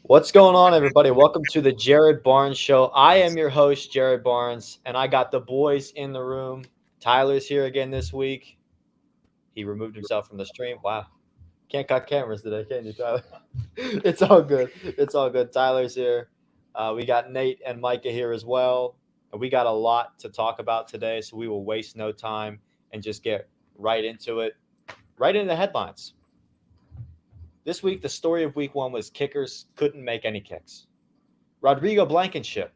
What's going on, everybody? Welcome to the Jared Barnes Show. I am your host, Jared Barnes, and I got the boys in the room. Tyler's here again this week. He removed himself from the stream. Wow. Can't cut cameras today, can you, Tyler? It's all good. It's all good. Tyler's here. We got Nate and Micah here as well. And we got a lot to talk about today, so we will waste no time and just get right into it, right into the headlines. This week, the story of week one was kickers couldn't make any kicks. Rodrigo Blankenship,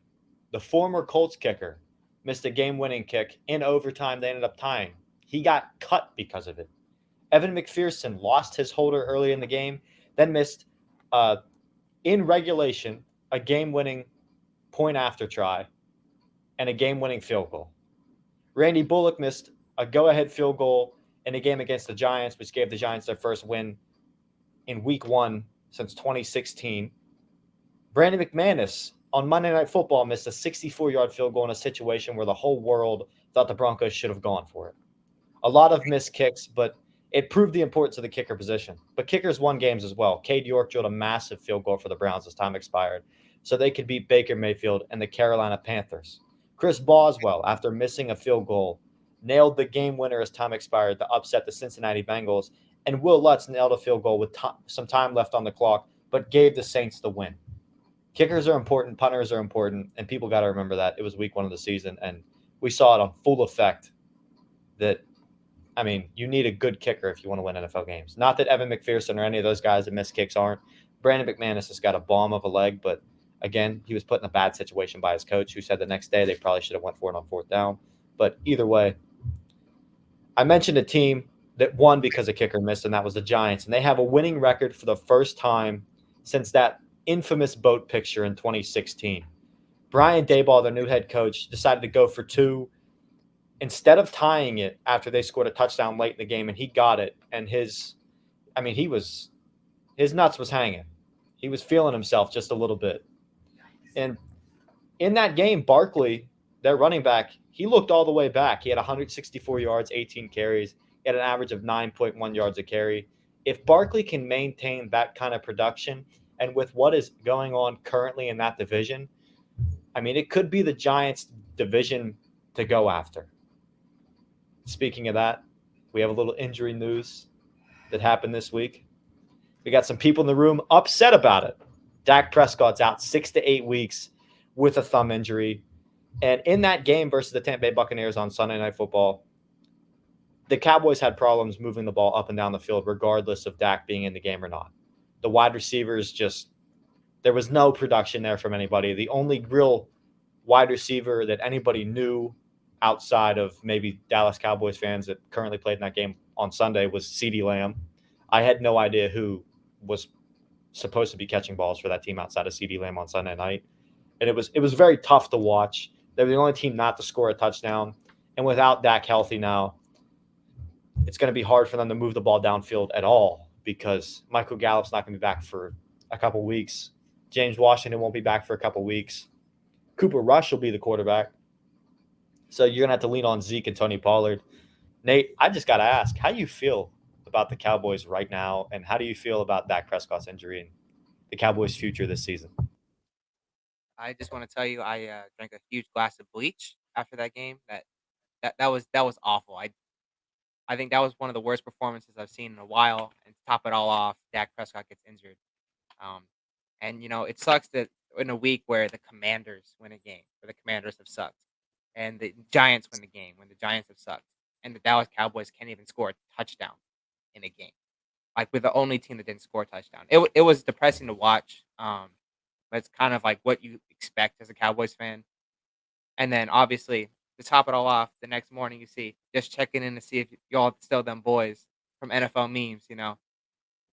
the former Colts kicker, missed a game-winning kick in overtime. They ended up tying. He got cut because of it. Evan McPherson lost his holder early in the game, then missed, in regulation, a game-winning point after try and a game-winning field goal. Randy Bullock missed a go-ahead field goal in a game against the Giants, which gave the Giants their first win in week one since 2016. Brandon McManus on Monday Night Football missed a 64-yard field goal in a situation where the whole world thought the Broncos should have gone for it. A lot of missed kicks, but it proved the importance of the kicker position. But kickers won games as well. Cade York drilled a massive field goal for the Browns as time expired, so they could beat Baker Mayfield and the Carolina Panthers. Chris Boswell, after missing a field goal, nailed the game winner as time expired to upset the Cincinnati Bengals, and Will Lutz nailed a field goal with some time left on the clock, but gave the Saints the win. Kickers are important, punters are important, and people got to remember that. It was week one of the season, and we saw it on full effect that, you need a good kicker if you want to win NFL games. Not that Evan McPherson or any of those guys that miss kicks aren't. Brandon McManus has got a bomb of a leg, but, again, he was put in a bad situation by his coach, who said the next day they probably should have went for it on fourth down. But either way, I mentioned a team that won because a kicker missed, and that was the Giants. And they have a winning record for the first time since that infamous boat picture in 2016. Brian Daboll, their new head coach, decided to go for two instead of tying it after they scored a touchdown late in the game, and he got it. And his nuts was hanging. He was feeling himself just a little bit. And in that game, Barkley, their running back, he looked all the way back. He had 164 yards, 18 carries. He had an average of 9.1 yards a carry. If Barkley can maintain that kind of production, and with what is going on currently in that division, it could be the Giants' division to go after. Speaking of that, we have a little injury news that happened this week. We got some people in the room upset about it. Dak Prescott's out 6 to 8 weeks with a thumb injury. And in that game versus the Tampa Bay Buccaneers on Sunday Night Football, the Cowboys had problems moving the ball up and down the field regardless of Dak being in the game or not. The wide receivers there was no production there from anybody. The only real wide receiver that anybody knew outside of maybe Dallas Cowboys fans that currently played in that game on Sunday was CeeDee Lamb. I had no idea who was supposed to be catching balls for that team outside of CeeDee Lamb on Sunday night. And it was very tough to watch. They were the only team not to score a touchdown. And without Dak healthy now, it's going to be hard for them to move the ball downfield at all because Michael Gallup's not going to be back for a couple weeks. James Washington won't be back for a couple weeks. Cooper Rush will be the quarterback. So you're going to have to lean on Zeke and Tony Pollard. Nate, I just got to ask, how do you feel about the Cowboys right now, and how do you feel about Dak Prescott's injury and the Cowboys' future this season? I just want to tell you, I drank a huge glass of bleach after that game. That was awful. I think that was one of the worst performances I've seen in a while. And to top it all off, Dak Prescott gets injured. Um, and it sucks that in a week where the Commanders win a game, where the Commanders have sucked, and the Giants win the game when the Giants have sucked, and the Dallas Cowboys can't even score a touchdown in a game. Like we're the only team that didn't score a touchdown. It was depressing to watch. But it's kind of like what you expect as a Cowboys fan. And then obviously to top it all off, the next morning you see just checking in to see if y'all still them boys from NFL memes.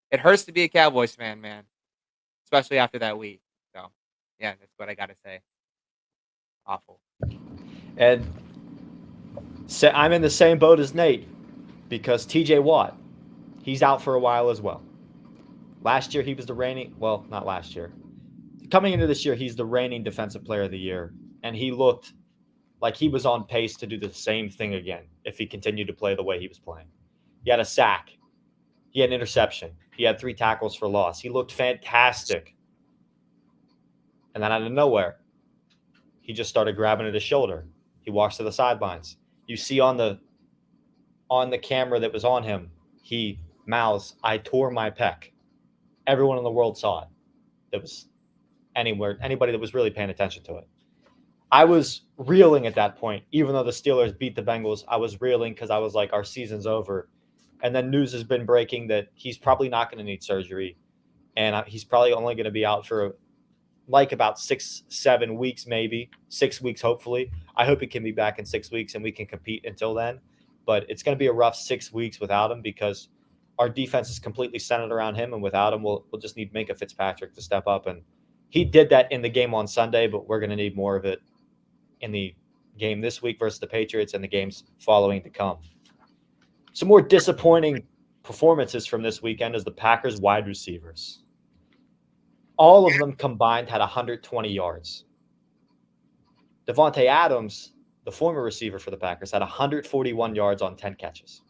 It hurts to be a Cowboys fan, man, especially after that week. So yeah, that's what I got to say. Awful. And I'm in the same boat as Nate because TJ Watt, he's out for a while as well. Last year, he was not last year. Coming into this year, he's the reigning Defensive Player of the Year, and he looked like he was on pace to do the same thing again if he continued to play the way he was playing. He had a sack. He had an interception. He had 3 tackles for loss. He looked fantastic. And then out of nowhere, he just started grabbing at his shoulder. He walks to the sidelines. You see on the camera that was on him, he mouths, "I tore my pec." Everyone in the world saw it. That was anybody that was really paying attention to it. I was reeling at that point, even though the Steelers beat the Bengals. I was reeling because I was like, our season's over. And then news has been breaking that he's probably not going to need surgery, and he's probably only going to be out for like about 6-7 weeks, maybe 6 weeks. Hopefully, I hope he can be back in 6 weeks and we can compete until then. But it's going to be a rough 6 weeks without him because our defense is completely centered around him, and without him, we'll just need Minkah Fitzpatrick to step up. And he did that in the game on Sunday, but we're going to need more of it in the game this week versus the Patriots and the games following to come. Some more disappointing performances from this weekend is the Packers wide receivers. All of them combined had 120 yards. Devontae Adams, the former receiver for the Packers, had 141 yards on 10 catches.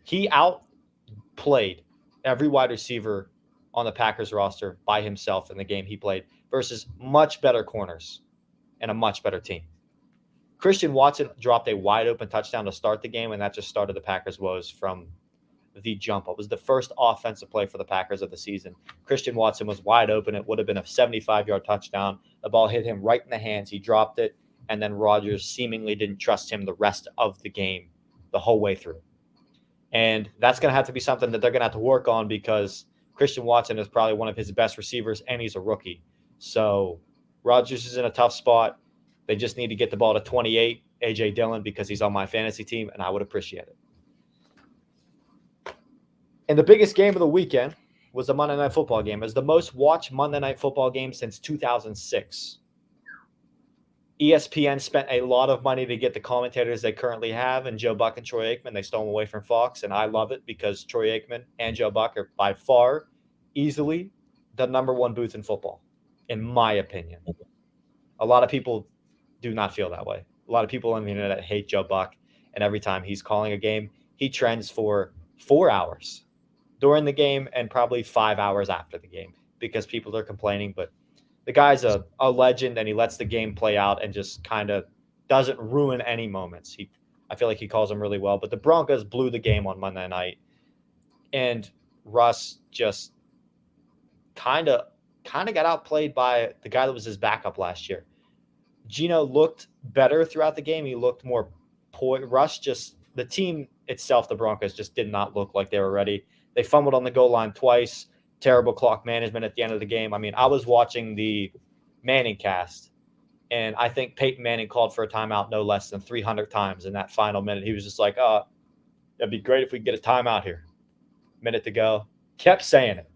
He outplayed every wide receiver on the Packers roster by himself in the game he played versus much better corners and a much better team. Christian Watson dropped a wide-open touchdown to start the game, and that just started the Packers' woes from the jump. It was the first offensive play for the Packers of the season. Christian Watson was wide open. It would have been a 75-yard touchdown. The ball hit him right in the hands. He dropped it, and then Rodgers seemingly didn't trust him the rest of the game, the whole way through. And that's going to have to be something that they're going to have to work on because Christian Watson is probably one of his best receivers, and he's a rookie. So Rodgers is in a tough spot. They just need to get the ball to 28, A.J. Dillon, because he's on my fantasy team, and I would appreciate it. And the biggest game of the weekend was the Monday Night Football game. It was the most watched Monday Night Football game since 2006. ESPN spent a lot of money to get the commentators they currently have, and Joe Buck and Troy Aikman. They stole them away from Fox, and I love it because Troy Aikman and Joe Buck are by far, easily, the number one booth in football, in my opinion. A lot of people do not feel that way. A lot of people on the internet hate Joe Buck, and every time he's calling a game, he trends for 4 hours during the game and probably 5 hours after the game because people are complaining. But the guy's a legend, and he lets the game play out and just kind of doesn't ruin any moments. I feel like he calls them really well. But the Broncos blew the game on Monday night, and Russ just kind of got outplayed by the guy that was his backup last year. Geno looked better throughout the game. He looked more poised. Russ just – the team itself, the Broncos, just did not look like they were ready. They fumbled on the goal line twice. Terrible clock management at the end of the game. I mean, I was watching the Manning cast, and I think Peyton Manning called for a timeout no less than 300 times in that final minute. He was just like, "Oh, it'd be great if we could get a timeout here." Minute to go. Kept saying it.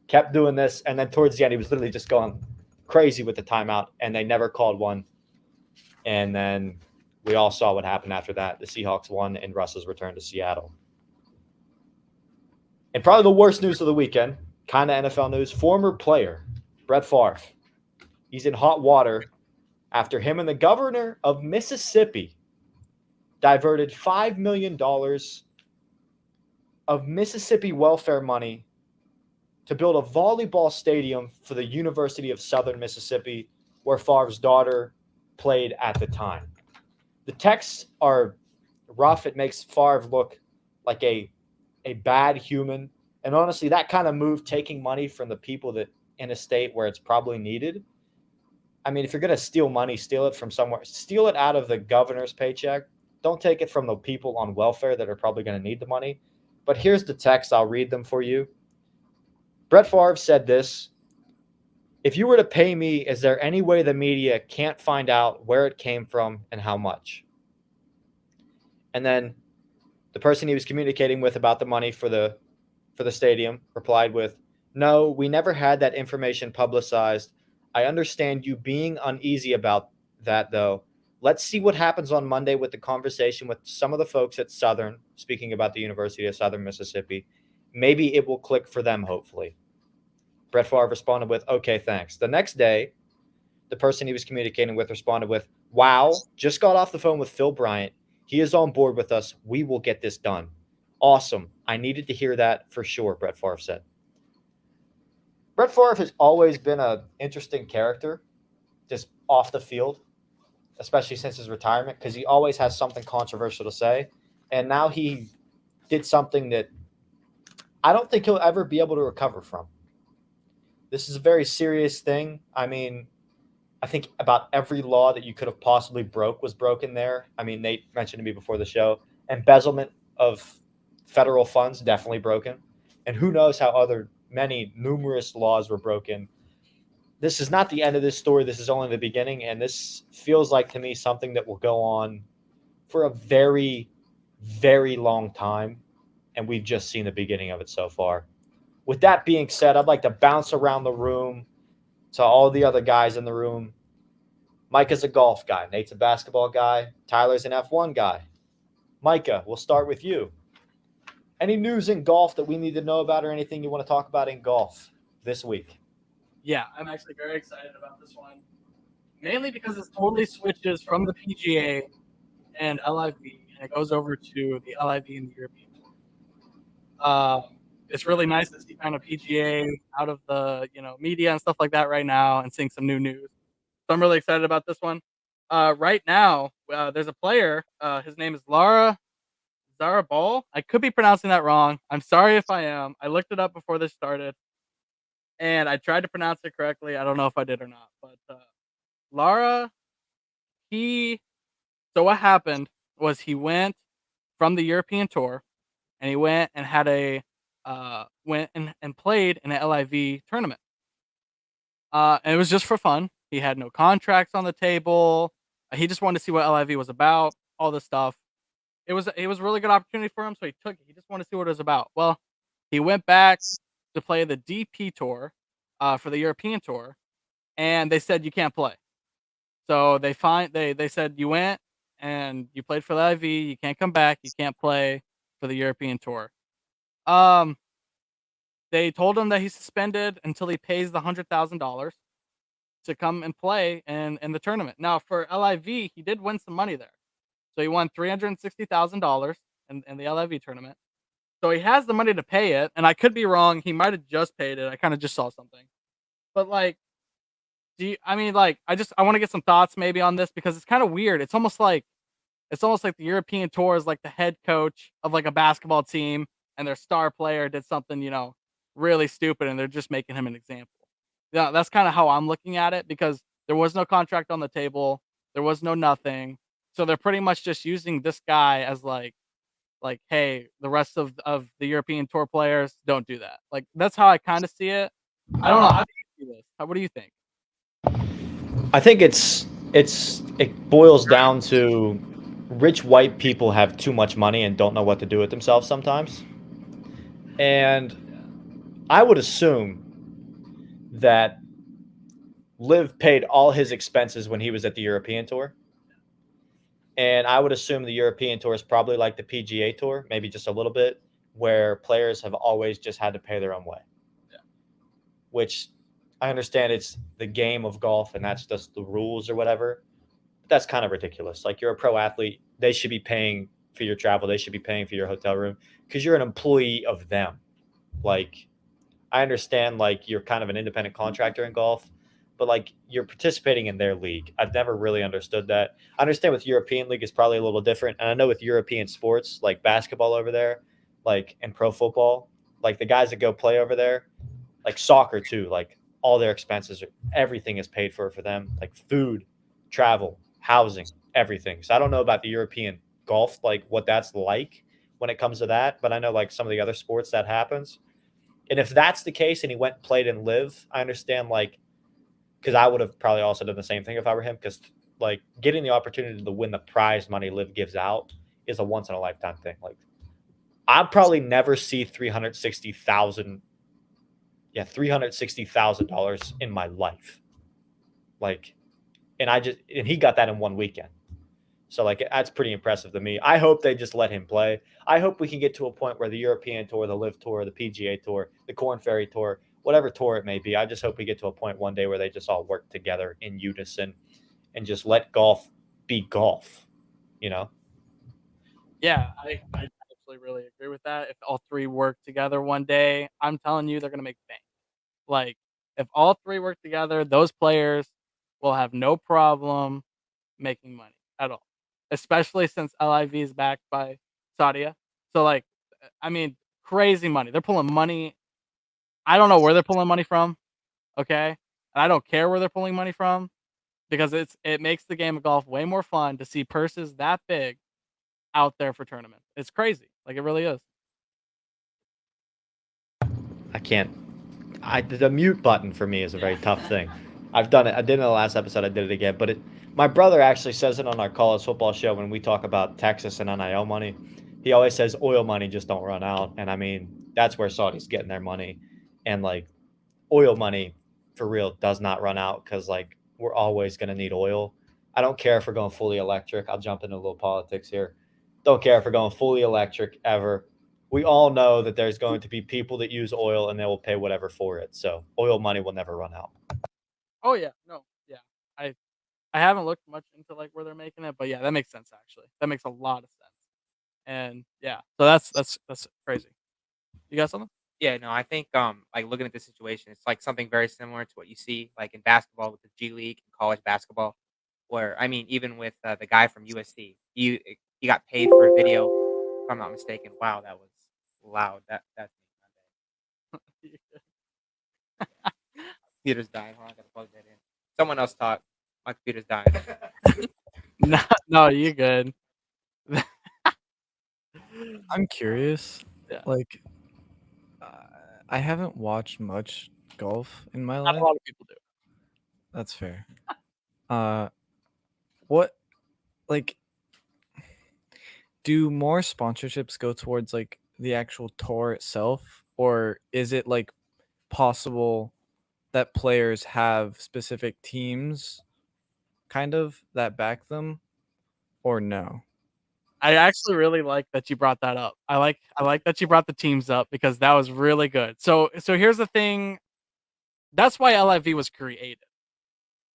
Kept doing this. And then towards the end, he was literally just going crazy with the timeout, and they never called one. And then we all saw what happened after that. The Seahawks won in Russ's return to Seattle. And probably the worst news of the weekend, kind of NFL news, former player Brett Favre. He's in hot water after him and the governor of Mississippi diverted $5 million of Mississippi welfare money to build a volleyball stadium for the University of Southern Mississippi, where Favre's daughter played at the time. The texts are rough. It makes Favre look like a bad human. And honestly, that kind of move, taking money from the people that in a state where it's probably needed. I mean, if you're going to steal money, steal it from somewhere. Steal it out of the governor's paycheck. Don't take it from the people on welfare that are probably going to need the money. But here's the text. I'll read them for you. Brett Favre said this: "If you were to pay me, is there any way the media can't find out where it came from and how much?" And then the person he was communicating with about the money for the stadium replied with, "No, we never had that information publicized. I understand you being uneasy about that, though. Let's see what happens on Monday with the conversation with some of the folks at Southern," speaking about the University of Southern Mississippi. "Maybe it will click for them, hopefully." Brett Favre responded with, "Okay, thanks." The next day, the person he was communicating with responded with, "Wow, just got off the phone with Phil Bryant. He is on board with us. We will get this done. Awesome. I needed to hear that for sure, Brett Favre said. Brett Favre has always been an interesting character, just off the field, especially since his retirement, because he always has something controversial to say. And now he did something that I don't think he'll ever be able to recover from. This is a very serious thing. I mean, I think about every law that you could have possibly broke was broken there. I mean, Nate mentioned to me before the show, embezzlement of federal funds definitely broken, and who knows how other many numerous laws were broken. This is not the end of this story. This is only the beginning, and this feels like to me something that will go on for a very, very long time, and we've just seen the beginning of it so far. With that being said, I'd like to bounce around the room to all the other guys in the room. Mike is a golf guy. Nate's a basketball guy. Tyler's an F1 guy. Micah, we'll start with you. Any news in golf that we need to know about or anything you want to talk about in golf this week? Yeah, I'm actually very excited about this one. Mainly because it totally switches from the PGA and LIV, and it goes over to the LIV and the European Tour. It's really nice to see kind of PGA out of the media and stuff like that right now, and seeing some new news. So I'm really excited about this one. Right now, there's a player. His name is Zara Ball. I could be pronouncing that wrong. I'm sorry if I am. I looked it up before this started, and I tried to pronounce it correctly. I don't know if I did or not, but Lara, so what happened was he went from the European Tour, and he went and had went and played in an LIV tournament. And it was just for fun. He had no contracts on the table. He just wanted to see what LIV was about, all this stuff. It was a really good opportunity for him, so he took it. He just wanted to see what it was about. Well, he went back to play the DP Tour for the European Tour, and they said you can't play. So they said you went and you played for the LIV, you can't come back, you can't play for the European Tour. They told him that he's suspended until he pays the $100,000 to come and play in the tournament. Now for LIV, he did win some money there. So he won $360,000 in the LIV tournament. So he has the money to pay it, and I could be wrong. He might have just paid it. I kind of just saw something. But like, I want to get some thoughts maybe on this, because it's kind of weird. It's almost like the European Tour is like the head coach of like a basketball team, and their star player did something, really stupid, and they're just making him an example. Yeah, that's kind of how I'm looking at it, because there was no contract on the table, there was no nothing, so they're pretty much just using this guy as like, hey, the rest of the European Tour players don't do that. Like, that's how I kind of see it. I don't know. How do you see this? What do you think? I think it boils down to rich white people have too much money and don't know what to do with themselves sometimes. And I would assume that Liv paid all his expenses when he was at the European Tour. And I would assume the European Tour is probably like the PGA Tour, maybe just a little bit, where players have always just had to pay their own way. Yeah. Which I understand it's the game of golf and that's just the rules or whatever. But that's kind of ridiculous. Like, you're a pro athlete. They should be paying for your travel. They should be paying for your hotel room because you're an employee of them. Like, I understand, like, you're kind of an independent contractor in golf, but like, you're participating in their league. I've never really understood that. I understand with European league is probably a little different. And I know with European sports, like basketball over there, like, and pro football, like the guys that go play over there, like soccer too, like all their expenses, everything is paid for them, like food, travel, housing, everything. So I don't know about the European golf, like what that's like when it comes to that. But I know like some of the other sports that happens. And if that's the case and he went and played and Live, I understand, like, because I would have probably also done the same thing if I were him. Because like getting the opportunity to win the prize money Live gives out is a once in a lifetime thing. Like, I'd probably never see $360,000 in my life. Like, and he got that in one weekend. So like, that's pretty impressive to me. I hope they just let him play. I hope we can get to a point where the European Tour, the Live Tour, the PGA Tour, the Corn Ferry Tour, whatever tour it may be, I just hope we get to a point one day where they just all work together in unison and just let golf be golf, you know? Yeah, I absolutely really agree with that. If all three work together one day, I'm telling you, they're gonna make bank. Like, if all three work together, those players will have no problem making money at all. Especially since LIV is backed by Saudia. So like, I mean, crazy money. They're pulling money. I don't know where they're pulling money from. Okay, and I don't care where they're pulling money from because it makes the game of golf way more fun to see purses that big out there for tournaments. It's crazy. Like it really is. I can't. The mute button for me is a very Yeah. tough thing. I've done it. I did it in the last episode. I did it again, but my brother actually says it on our college football show when we talk about Texas and NIL money. He always says oil money just don't run out, and I mean that's where Saudi's getting their money, and like oil money for real does not run out because like we're always gonna need oil. I don't care if we're going fully electric. I'll jump into a little politics here. Don't care if we're going fully electric ever. We all know that there's going to be people that use oil and they will pay whatever for it. So oil money will never run out. Oh yeah, no, yeah. I I haven't looked much into like where they're making it, but yeah, that makes sense actually. That makes a lot of sense. And yeah, so that's crazy. You got something? Yeah, no, I think like looking at this situation, it's like something very similar to what you see like in basketball with the G League and college basketball, where I mean, even with the guy from USC, he got paid for a video, if I'm not mistaken. Wow, that was loud. That's computer's dying. Hold on, I gotta plug that in. Someone else talk. My computer's dying. No, no, you good. I'm curious. Yeah. Like, uh, I haven't watched much golf in my Not a life. lot of people do. That's fair. Uh, what, like, do more sponsorships go towards like the actual tour itself, or is it like possible that players have specific teams, kind of that back them, or no? I actually really like that you brought that up. I like that you brought the teams up because that was really good. So here's the thing. That's why LIV was created.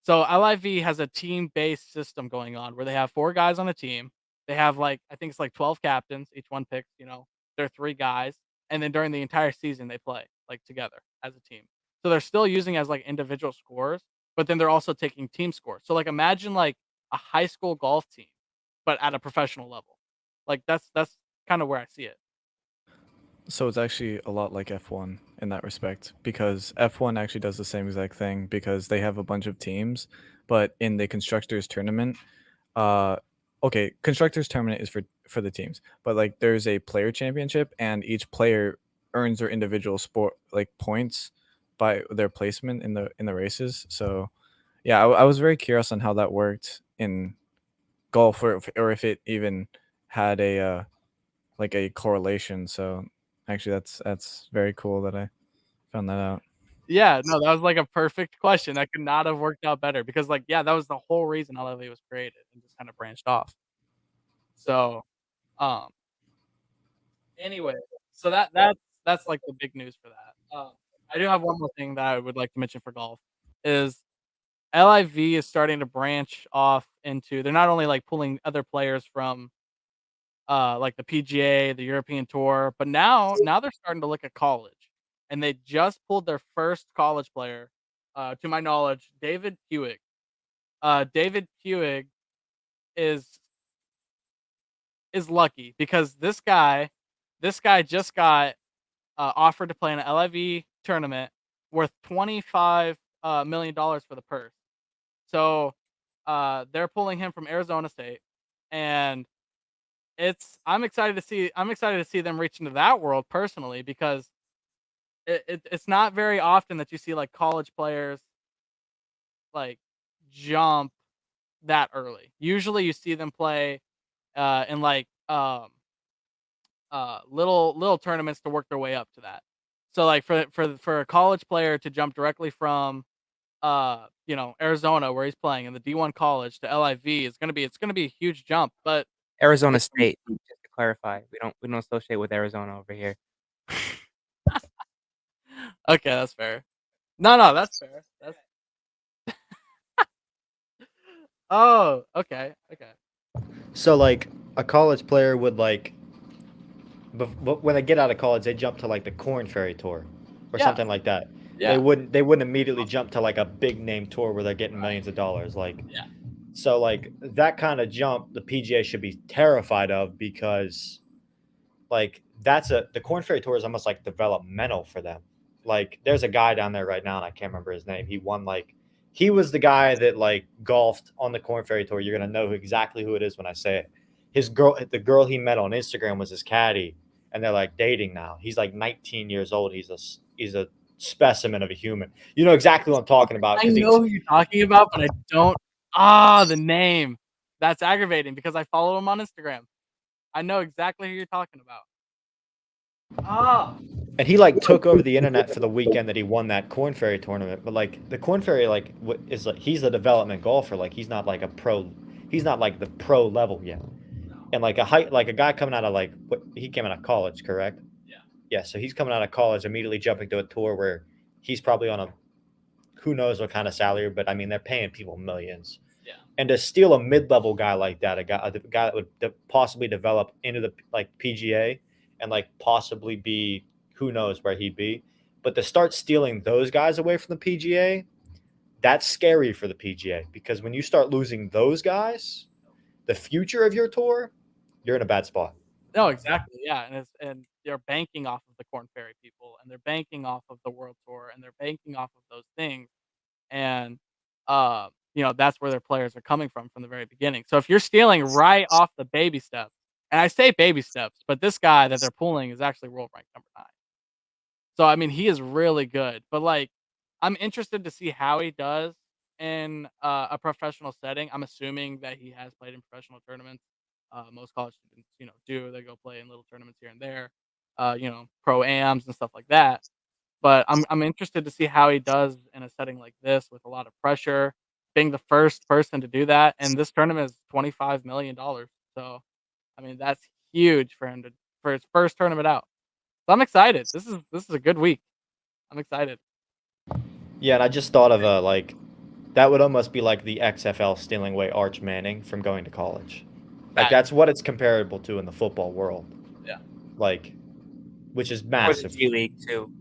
So LIV has a team-based system going on where they have 4 guys on a team. They have like I think it's like 12 captains. Each one picks, their 3 guys, and then during the entire season they play like together as a team. So they're still using as like individual scores, but then they're also taking team scores. So like imagine like a high school golf team, but at a professional level. Like that's kind of where I see it. So it's actually a lot like F1 in that respect because F1 actually does the same exact thing because they have a bunch of teams, but in the constructors tournament, uh okay, constructors tournament is for the teams, but like there's a player championship and each player earns their individual sport like points by their placement in the races. So yeah, I was very curious on how that worked in golf or if it even had a like a correlation. So actually, that's very cool that I found that out. Yeah, no, that was like a perfect question. That could not have worked out better because like yeah, that was the whole reason LIV was created and just kind of branched off. So, um anyway, so that's like the big news for that. I do have one more thing that I would like to mention for golf is LIV is starting to branch off into they're not only like pulling other players from like the PGA, the European Tour, but now they're starting to look at college. And they just pulled their first college player, to my knowledge, David Hewig. David Hewig is is lucky because this guy just got offered to play in an LIV tournament worth $25 million for the purse. So they're pulling him from Arizona State, and I'm excited to see them reach into that world personally because it's not very often that you see like college players like jump that early. Usually you see them play in like little tournaments to work their way up to that. So like for a college player to jump directly from Arizona where he's playing in the D1 college to LIV is it's gonna be a huge jump. But Arizona it seems State, just to clarify, we don't associate with Arizona over here. okay, that's fair. No, that's fair. That's oh, okay. So like a college player would like but when they get out of college, they jump to like the Corn Ferry Tour or Yeah. something like that. Yeah. They wouldn't immediately jump to like a big name tour where they're getting millions of dollars. Like, Yeah. so like that kind of jump, the PGA should be terrified of because like the Corn Ferry Tour is almost like developmental for them. Like, there's a guy down there right now, and I can't remember his name. He was the guy that like golfed on the Corn Ferry Tour. You're gonna know exactly who it is when I say it. The girl he met on Instagram was his caddy, and they're like dating now. He's like 19 years old. He's a specimen of a human. You know exactly what I'm talking about. I 'cause know who you're talking about, but I don't. The name. That's aggravating because I follow him on Instagram. I know exactly who you're talking about. And he like took over the internet for the weekend that he won that Corn Ferry tournament. But like the Corn Ferry is like he's a development golfer. Like he's not like a pro. He's not like the pro level yet. And like a guy coming out of he came out of college, correct? Yeah. Yeah. So he's coming out of college, immediately jumping to a tour where he's probably on who knows what kind of salary, but I mean they're paying people millions. Yeah. And to steal a mid-level guy like that, a guy that would possibly develop into the like PGA and like possibly be who knows where he'd be, but to start stealing those guys away from the PGA, that's scary for the PGA because when you start losing those guys, the future of your tour, you're in a bad spot. No, exactly. Yeah, and they're banking off of the Corn Ferry people, and they're banking off of the World Tour, and they're banking off of those things, and that's where their players are coming from the very beginning. So if you're stealing right off the baby steps, and I say baby steps, but this guy that they're pulling is actually world ranked number 9. So I mean, he is really good, but like, I'm interested to see how he does in a professional setting. I'm assuming that he has played in professional tournaments. Most college students, do they go play in little tournaments here and there, pro ams and stuff like that. But I'm interested to see how he does in a setting like this with a lot of pressure, being the first person to do that. And this tournament is $25 million. So I mean, that's huge for him for his first tournament out. So I'm excited. This is a good week. I'm excited. Yeah, and I just thought of that would almost be like the XFL stealing away Arch Manning from going to college. Like that's what it's comparable to in the football world. Yeah. Like, which is Or the massive. G League too.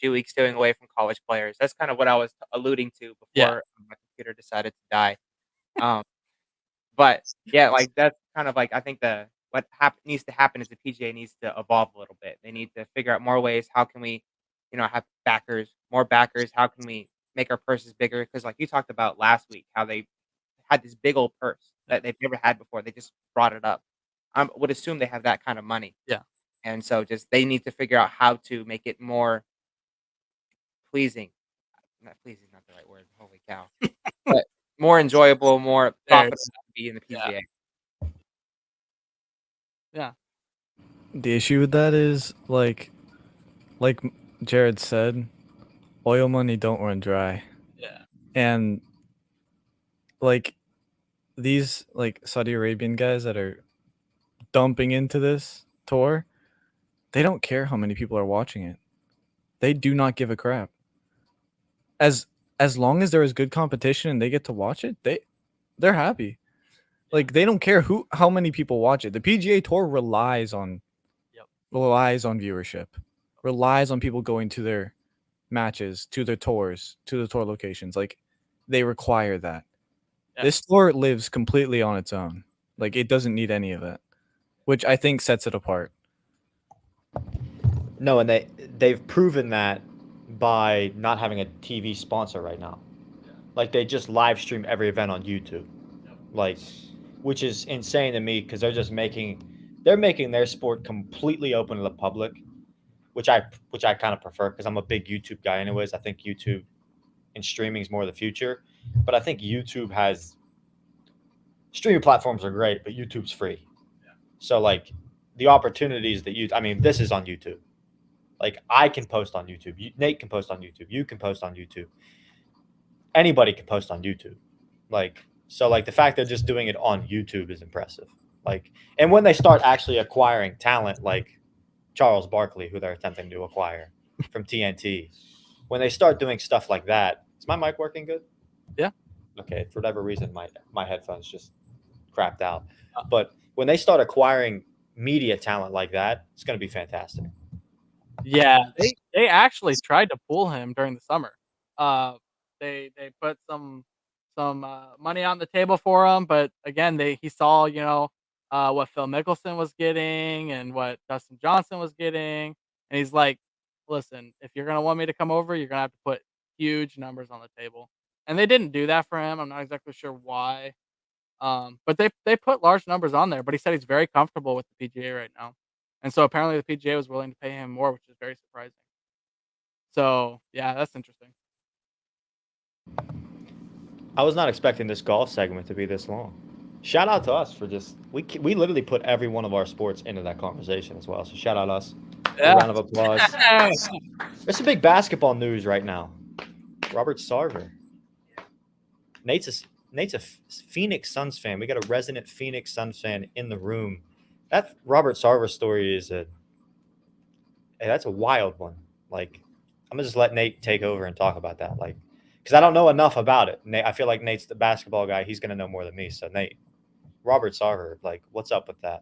G League stealing away from college players. That's kind of what I was alluding to before Yeah. my computer decided to die. But yeah, like that's kind of like I think what needs to happen is the PGA needs to evolve a little bit. They need to figure out more ways. How can we, have more backers? How can we make our purses bigger? Because like you talked about last week, how they had this big old purse that they've never had before. They just brought it up. I would assume they have that kind of money. Yeah. And so just they need to figure out how to make it more pleasing. Not pleasing, is not the right word. Holy cow! But more enjoyable, more There it profitable is. to be in the Yeah. PGA. Yeah. The issue with that is like Jared said, oil money don't run dry. Yeah. And like these like Saudi Arabian guys that are dumping into this tour, they don't care how many people are watching it. They do not give a crap. As long as there is good competition and they get to watch it, they're happy. Like they don't care how many people watch it. The PGA Tour relies on viewership, relies on people going to their matches, to their tours, to the tour locations. Like they require that. Yeah. This tour lives completely on its own. Like it doesn't need any of it, which I think sets it apart. No, and they've proven that by not having a TV sponsor right now. Like they just live stream every event on YouTube. Like, which is insane to me because they're making their sport completely open to the public, which I kind of prefer because I'm a big YouTube guy anyways. I think YouTube and streaming is more the future, but I think YouTube has streaming platforms are great, but YouTube's free. So like the opportunities that this is on YouTube. Like I can post on YouTube. Nate can post on YouTube. You can post on YouTube. Anybody can post on YouTube. Like, so like the fact they're just doing it on YouTube is impressive. Like, and when they start actually acquiring talent like Charles Barkley, who they're attempting to acquire from TNT, when they start doing stuff like that, is my mic working good? Yeah. Okay. For whatever reason, my headphones just crapped out. But when they start acquiring media talent like that, it's going to be fantastic. Yeah, they actually tried to pull him during the summer. They put some money on the table for him, but again, he saw what Phil Mickelson was getting and what Dustin Johnson was getting, and he's like, "Listen, if you're gonna want me to come over, you're gonna have to put huge numbers on the table." And they didn't do that for him. I'm not exactly sure why, but they put large numbers on there. But he said he's very comfortable with the PGA right now. And so apparently the PGA was willing to pay him more, which is very surprising. So yeah, that's interesting. I was not expecting this golf segment to be this long. Shout out to us for just we literally put every one of our sports into that conversation as well. So shout out us. A round of applause. There's some big basketball news right now. Robert Sarver. Nate's a Phoenix Suns fan. We got a resident Phoenix Suns fan in the room. That Robert Sarver story is that's a wild one. Like, I'm gonna just let Nate take over and talk about that. Like, because I don't know enough about it. Nate, I feel like Nate's the basketball guy. He's gonna know more than me. So Nate, Robert Sarver, like, what's up with that?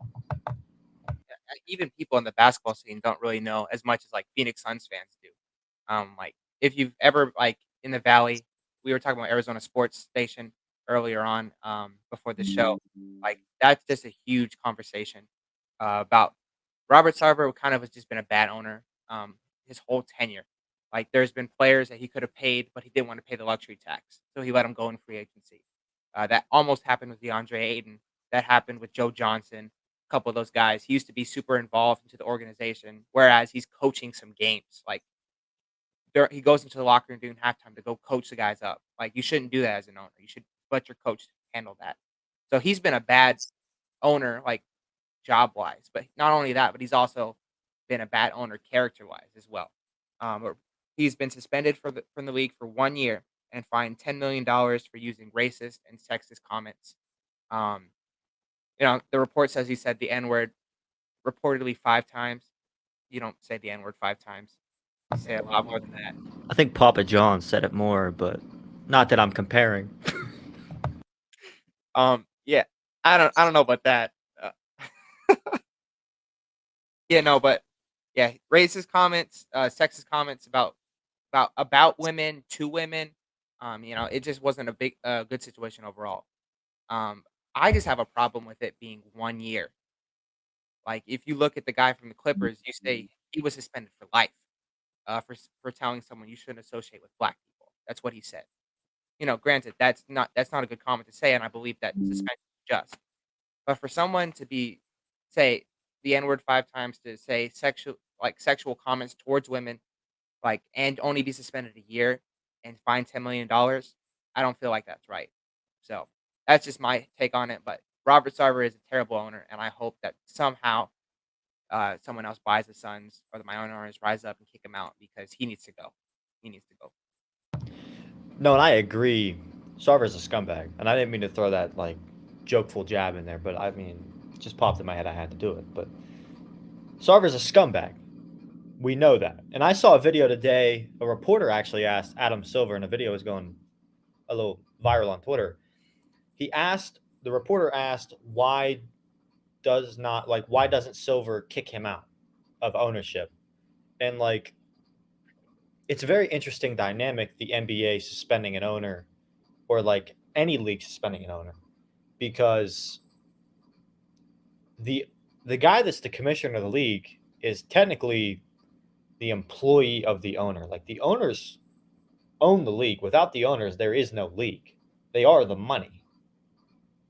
Even people in the basketball scene don't really know as much as like Phoenix Suns fans do. Like if you've ever like in the Valley, we were talking about Arizona Sports Station earlier on before the show. Like that's just a huge conversation about Robert Sarver. Kind of has just been a bad owner his whole tenure. Like there's been players that he could have paid, but he didn't want to pay the luxury tax, so he let them go in free agency. That almost happened with DeAndre Ayton. That happened with Joe Johnson. A couple of those guys. He used to be super involved into the organization, whereas he's coaching some games. Like he goes into the locker room during halftime to go coach the guys up. Like you shouldn't do that as an owner. You should let your coach handle that. So he's been a bad owner, like job wise. But not only that, but he's also been a bad owner character wise as well. He's been suspended from the league for 1 year and fined $10 million for using racist and sexist comments. The report says he said the N word reportedly 5 times. You don't say the N word 5 times. You say a lot more than that. I think Papa John said it more, but not that I'm comparing. Yeah, I don't know about that. Yeah, no, but yeah, racist comments, sexist comments about women to women. It just wasn't a good situation overall. I just have a problem with it being 1 year. Like if you look at the guy from the Clippers, you say he was suspended for life for telling someone you shouldn't associate with black people. That's what he said. Granted, that's not a good comment to say, and I believe that suspension is just. But for someone to say the N word 5 times, to say sexual comments towards women, and only be suspended a year and fined $10 million, I don't feel like that's right. So that's just my take on it. But Robert Sarver is a terrible owner, and I hope that somehow someone else buys the Suns or the my owners rise up and kick him out because he needs to go. He needs to go. No, and I agree. Sarver's a scumbag, and I didn't mean to throw that like jokeful jab in there, but I mean, it just popped in my head. I had to do it. But Sarver's a scumbag. We know that. And I saw a video today. A reporter actually asked Adam Silver, and the video was going a little viral on Twitter. The reporter asked, why doesn't Silver kick him out of ownership? And like, it's a very interesting dynamic, the NBA suspending an owner, or like any league suspending an owner, because the guy that's the commissioner of the league is technically the employee of the owner. Like the owners own the league. Without the owners, there is no league. They are the money.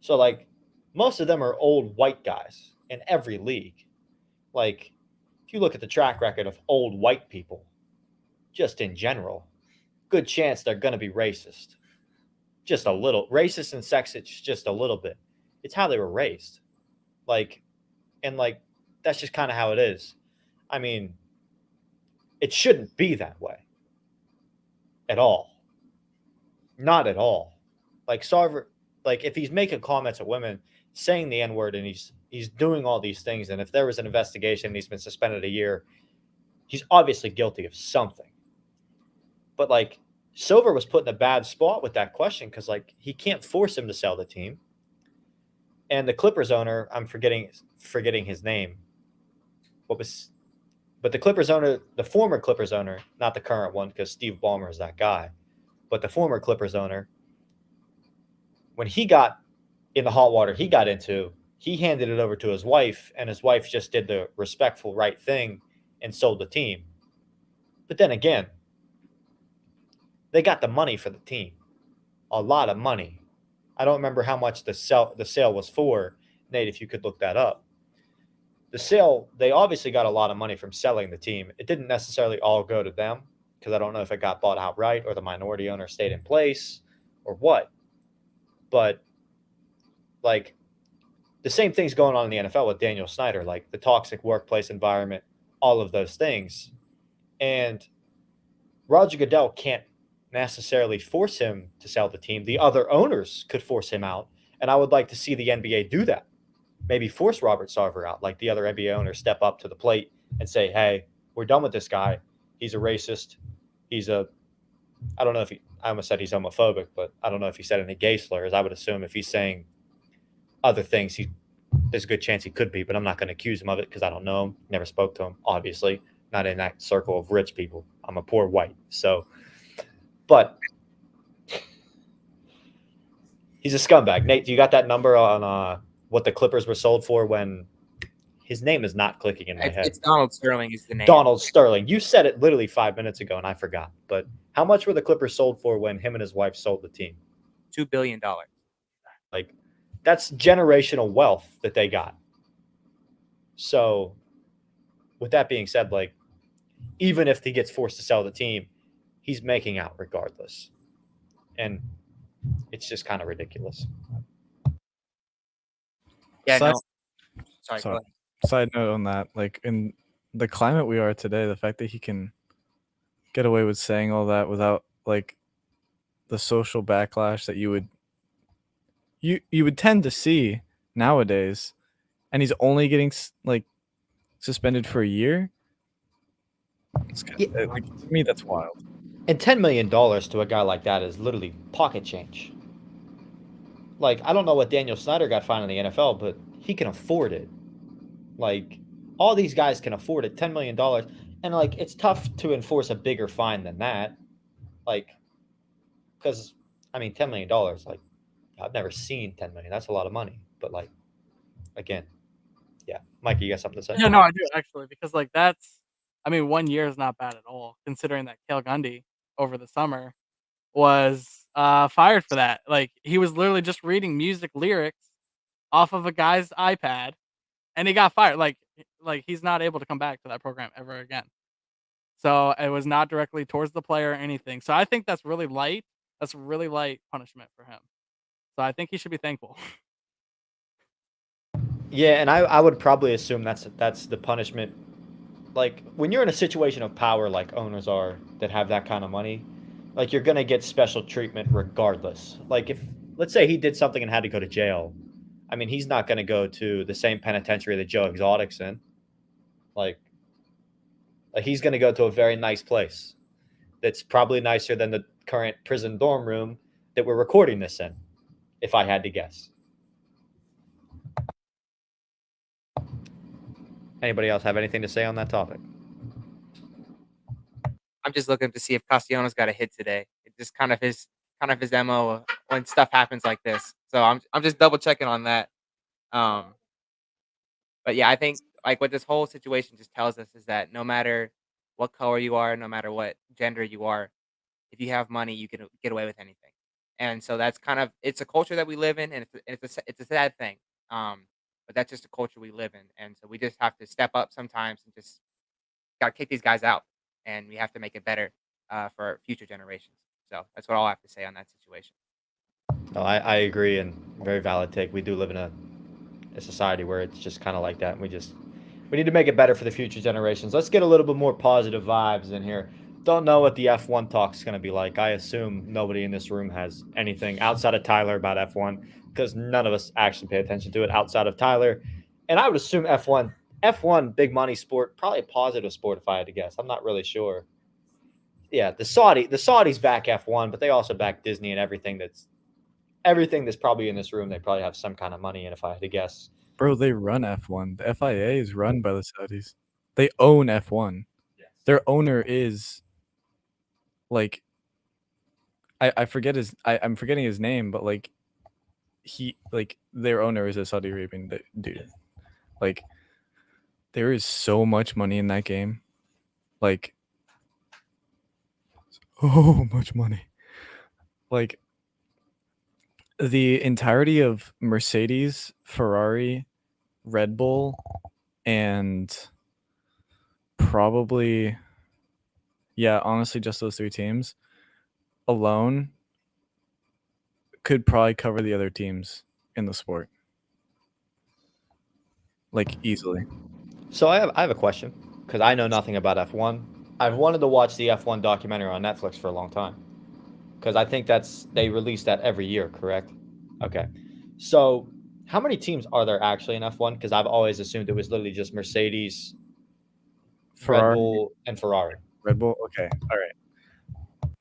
So like most of them are old white guys in every league. Like if you look at the track record of old white people, just in general, good chance they're going to be racist. Just a little. Racist and sexist, just a little bit. It's how they were raised. Like, and like, that's just kind of how it is. I mean, it shouldn't be that way at all. Not at all. Like Sarver, like if he's making comments at women, saying the N-word, and he's doing all these things, and if there was an investigation and he's been suspended a year, he's obviously guilty of something. But like Silver was put in a bad spot with that question because like he can't force him to sell the team. And the Clippers owner, I'm forgetting his name. But the Clippers owner, the former Clippers owner, not the current one, because Steve Ballmer is that guy, but the former Clippers owner, when he got in the hot water he got into, he handed it over to his wife, and his wife just did the respectful right thing and sold the team. But then again, they got the money for the team, a lot of money. I don't remember how much the sale was for, Nate, if you could look that up. The sale, they obviously got a lot of money from selling the team. It didn't necessarily all go to them, because I don't know if it got bought outright or the minority owner stayed in place or what. But like, the same thing's going on in the NFL with Daniel Snyder, like the toxic workplace environment, all of those things. And Roger Goodell can't necessarily force him to sell the team. The other owners could force him out. And I would like to see the NBA do that. Maybe force Robert Sarver out, like the other NBA owners step up to the plate and say, hey, we're done with this guy. He's a racist. I don't know if I almost said he's homophobic, but I don't know if he said any gay slurs. I would assume if he's saying other things, there's a good chance he could be, but I'm not going to accuse him of it because I don't know him. Never spoke to him, obviously. Not in that circle of rich people. I'm a poor white. So, but he's a scumbag. Nate, do you got that number on what the Clippers were sold for when his name is not clicking in my head? It's Donald Sterling is the name. Donald Sterling. You said it literally 5 minutes ago, and I forgot. But how much were the Clippers sold for when him and his wife sold the team? $2 billion. Like, that's generational wealth that they got. So, with that being said, like, even if he gets forced to sell the team, he's making out regardless. And it's just kind of ridiculous. Yeah, Side- no. Sorry, go Sorry. ahead. Side note on that, like in the climate we are today, the fact that he can get away with saying all that without like the social backlash that you would tend to see nowadays, and he's only getting like suspended for a year. Like, to me, that's wild. And $10 million to a guy like that is literally pocket change. Like, I don't know what Daniel Snyder got fined in the NFL, but he can afford it. Like, all these guys can afford it, $10 million. And, like, it's tough to enforce a bigger fine than that. Like, because, I mean, $10 million, like, I've never seen $10 million. That's a lot of money. But, like, again, yeah. Mikey, you got something to say? Yeah, no, I do actually, because like that's, I mean, 1 year is not bad at all, considering that Cale Gundy over the summer was fired for that. Like he was literally just reading music lyrics off of a guy's iPad, and he got fired. Like he's not able to come back to that program ever again. So it was not directly towards the player or anything. So I think that's really light. That's really light punishment for him. So I think he should be thankful. Yeah, and I would probably assume that's the punishment. Like, when you're in a situation of power like owners are that have that kind of money, like, you're going to get special treatment regardless. Like, if, let's say he did something and had to go to jail, I mean, he's not going to go to the same penitentiary that Joe Exotic's in. Like he's going to go to a very nice place that's probably nicer than the current prison dorm room that we're recording this in, if I had to guess. Anybody else have anything to say on that topic? I'm just looking to see if Castellanos got a hit today. It's just kind of his MO when stuff happens like this. So I'm just double checking on that. But yeah, I think like what this whole situation just tells us is that no matter what color you are, no matter what gender you are, if you have money, you can get away with anything. And so that's kind of, it's a culture that we live in, and it's a sad thing. But that's just a culture we live in, and so we just have to step up sometimes and just gotta kick these guys out, and we have to make it better for future generations. So that's what I'll have to say on that situation. No, I agree, and very valid take. We do live in a society where it's just kind of like that, and we need to make it better for the future generations. Let's get a little bit more positive vibes in here. Don't know what the F1 talk is going to be like. I assume nobody in this room has anything outside of Tyler about F1, because none of us actually pay attention to it outside of Tyler. And I would assume F1, big money sport, probably a positive sport if I had to guess. I'm not really sure. Yeah, the Saudis back F1, but they also back Disney and everything that's everything that's probably in this room, they probably have some kind of money in, if I had to guess. Bro, they run F1. The FIA is run by the Saudis. They own F1. Their owner is like I'm forgetting his name, but like their owner is a Saudi Arabian dude. Like there is so much money in that game. Like so much money. Like the entirety of Mercedes, Ferrari, Red Bull, and probably, yeah, honestly, just those three teams alone could probably cover the other teams in the sport. Like easily. So I have a question because I know nothing about F1. I've wanted to watch the F1 documentary on Netflix for a long time because I think they release that every year, correct? Okay. So how many teams are there actually in F1? Because I've always assumed it was literally just Mercedes, Ferrari, Red Bull, and Ferrari. Red Bull. Okay. All right.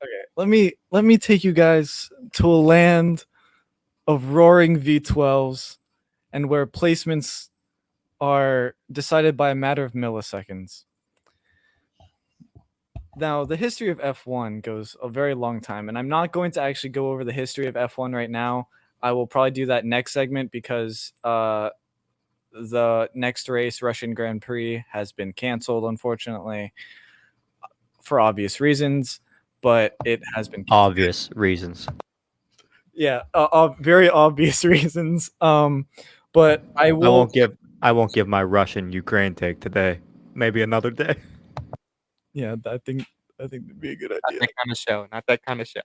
Okay. Let me take you guys to a land of roaring V12s and where placements are decided by a matter of milliseconds. Now, the history of F1 goes a very long time, and I'm not going to actually go over the history of F1 right now. I will probably do that next segment because the next race, Russian Grand Prix, has been canceled, unfortunately, for obvious reasons, but it has been canceled. Obvious reasons. Yeah, very obvious reasons. But I won't give my Russian Ukraine take today. Maybe another day. Yeah, I think that'd be a good Not idea. that kind of show. Not that kind of show.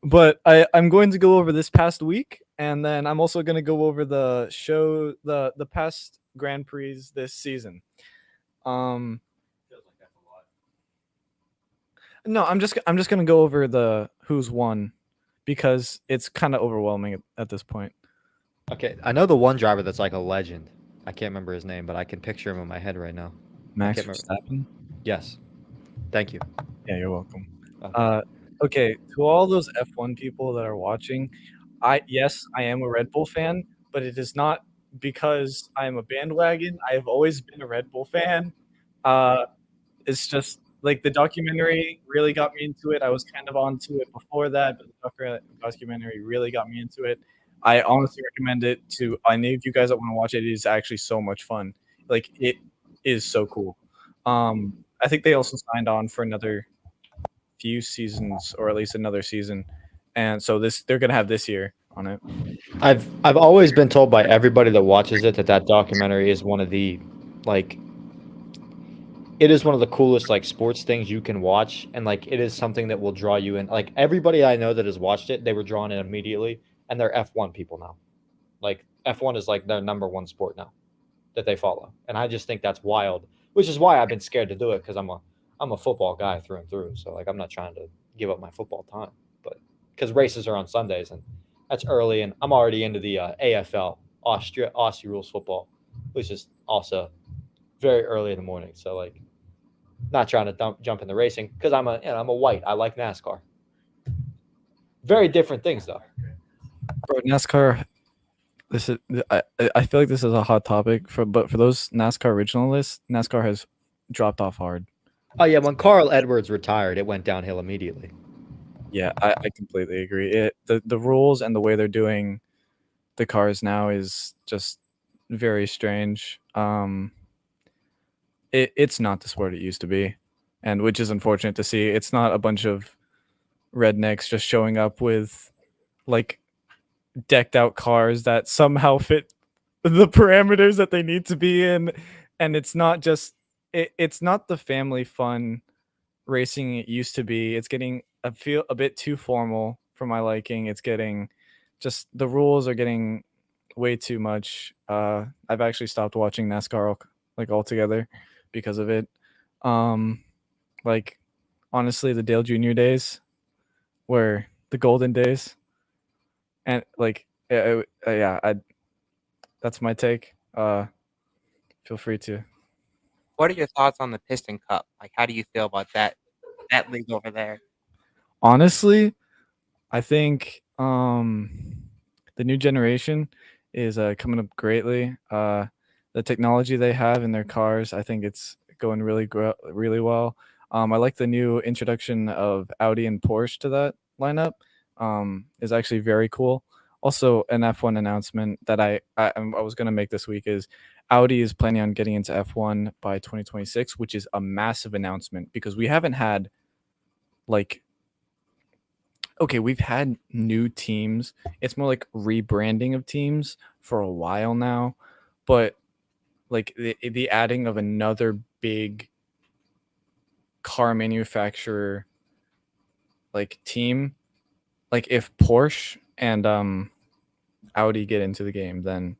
But I'm going to go over this past week, and then I'm also going to go over the past Grand Prix this season. No, I'm just going to go over the who's won because it's kind of overwhelming at this point. Okay, I know the one driver that's like a legend. I can't remember his name, but I can picture him in my head right now. Max can't remember. Verstappen. Yes. Thank you. Yeah, you're welcome. Okay. Okay, to all those F1 people that are watching, yes, I am a Red Bull fan, but it is not because I am a bandwagon. I have always been a Red Bull fan. It's just like the documentary really got me into it. I was kind of onto it before that, but the documentary really got me into it. I honestly recommend it to any of you guys that want to watch it. It is actually so much fun. Like it is so cool. I think they also signed on for another few seasons, or at least another season, and so they're gonna have this year on it. I've always been told by everybody that watches it that documentary is one of the it is one of the coolest like sports things you can watch, and like it is something that will draw you in. Like everybody I know that has watched it, they were drawn in immediately, and they're F1 people now. Like F1 is like their number one sport now that they follow, and I just think that's wild. Which is why I've been scared to do it because I'm a football guy through and through. So like I'm not trying to give up my football time, but because races are on Sundays and that's early, and I'm already into the AFL Aussie rules football, which is also very early in the morning. So like, not trying to jump in the racing because I'm a white. I like NASCAR. Very different things though. Bro, NASCAR. This is I feel like this is a hot topic but for those NASCAR originalists, NASCAR has dropped off hard. Oh yeah, when Carl Edwards retired, it went downhill immediately. Yeah, I completely agree. The rules and the way they're doing the cars now is just very strange. It's not the sport it used to be, and which is unfortunate to see. It's not a bunch of rednecks just showing up with like decked out cars that somehow fit the parameters that they need to be in, and it's not just it's not the family fun racing it used to be. It's getting a bit too formal for my liking. It's getting just the rules are getting way too much. I've actually stopped watching NASCAR like altogether because of it. Like honestly, the Dale Jr. days were the golden days, and like that's my take. Feel free to. What are your thoughts on the Piston Cup? Like, how do you feel about that league over there? Honestly, I think the new generation is coming up greatly. The technology they have in their cars, I think it's going really well. I like the new introduction of Audi and Porsche to that lineup. Is actually very cool. Also, an F1 announcement that I was going to make this week is Audi is planning on getting into F1 by 2026, which is a massive announcement because we haven't had like okay, we've had new teams. It's more like rebranding of teams for a while now, but like the adding of another big car manufacturer like team, like if Porsche and Audi get into the game, then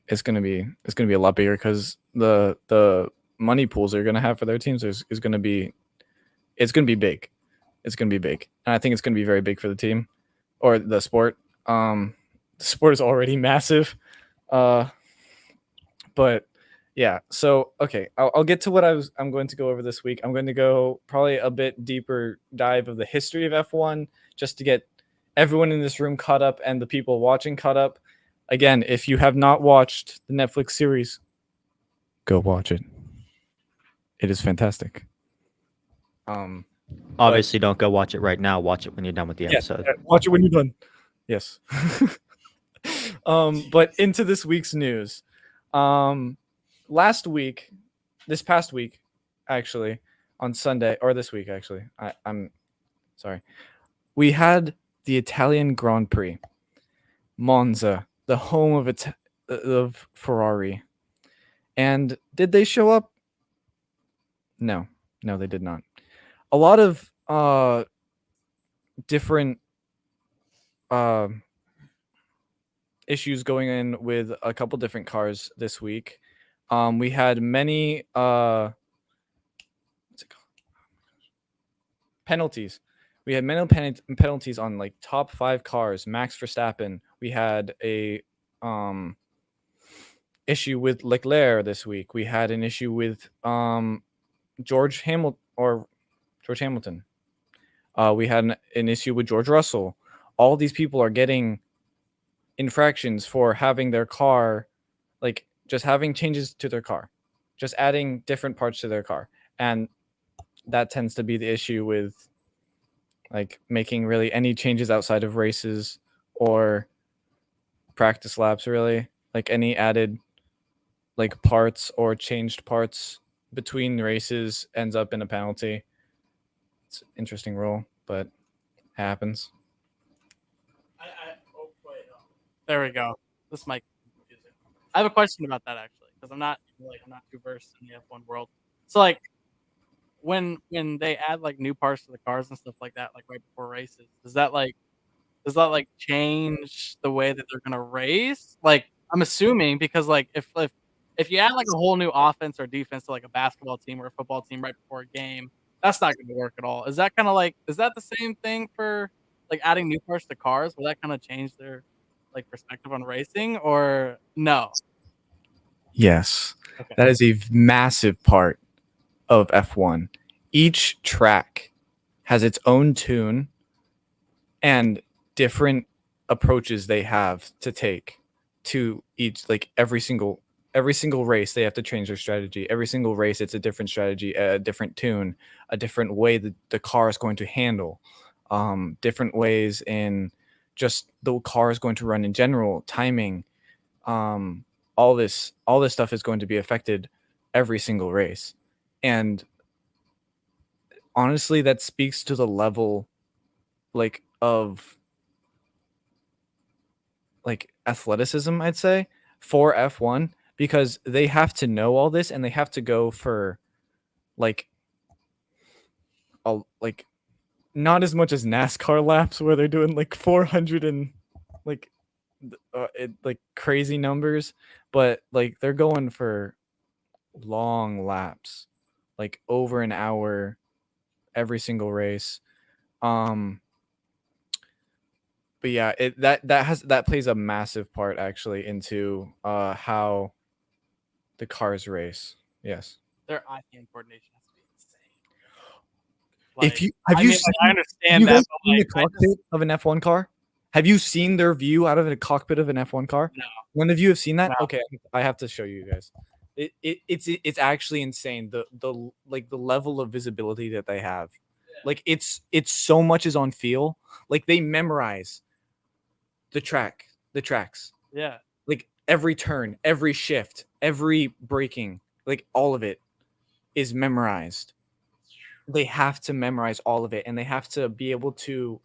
it's gonna be a lot bigger because the money pools they're gonna have for their teams is gonna be it's gonna be big. It's gonna be big, and I think it's gonna be very big for the team or the sport. The sport is already massive, but yeah. So okay, I'll get to what I'm going to go over this week. I'm going to go probably a bit deeper dive of the history of F1 just to get everyone in this room caught up and the people watching caught up. Again, if you have not watched the Netflix series, go watch it. It is fantastic. Obviously, don't go watch it right now. Watch it when you're done with the episode. Watch it when you're done. Yes. But into this week's news. This past week, actually, on Sunday, or this week, actually, I'm sorry. We had the Italian Grand Prix, Monza, the home of Ferrari. And did they show up? No, they did not. A lot of different issues going in with a couple different cars this week. We had many what's it called? Penalties. We had many penalties on like top 5 cars. Max Verstappen. We had a issue with Leclerc this week. We had an issue with George Hamilton. We had an issue with George Russell. All these people are getting infractions for having their car, like just having changes to their car, just adding different parts to their car. And that tends to be the issue with like making really any changes outside of races or practice laps, really. Like any added like parts or changed parts between races ends up in a penalty. It's an interesting rule, but it happens. There we go. This mic is confusing. I have a question about that actually, because I'm not too versed in the F1 world. So like when they add like new parts to the cars and stuff like that, like right before races, does that change the way that they're gonna race? Like I'm assuming because like if you add like a whole new offense or defense to like a basketball team or a football team right before a game, that's not gonna work at all. Is that the same thing for like adding new parts to cars? Will that kind of change their like perspective on racing or no? Yes. Okay. That is a massive part of F1. Each track has its own tune and different approaches they have to take to each, like every single race they have to change their strategy. Every single race it's a different strategy, a different tune, a different way that the car is going to handle, different ways in just the car is going to run in general, timing, all this stuff is going to be affected every single race. And honestly, that speaks to the level like of like athleticism, I'd say, for F1, because they have to know all this and they have to go for like like not as much as NASCAR laps where they're doing like 400 and like like crazy numbers, but like they're going for long laps, like over an hour every single race. But yeah, that plays a massive part actually into how the cars race. Yes. Their eye-hand coordination has to be insane. Like, have I you mean, seen, like, I understand you that, guys but seen like, the cockpit of an F1 car? Have you seen their view out of the cockpit of an F1 car? No. None of you have seen that? No. Okay, I have to show you guys. It's actually insane the like the level of visibility that they have. Like it's so much is on feel. Like they memorize the tracks. Yeah. Like every turn, every shift, every braking, like all of it is memorized. They have to memorize all of it, and they have to be able to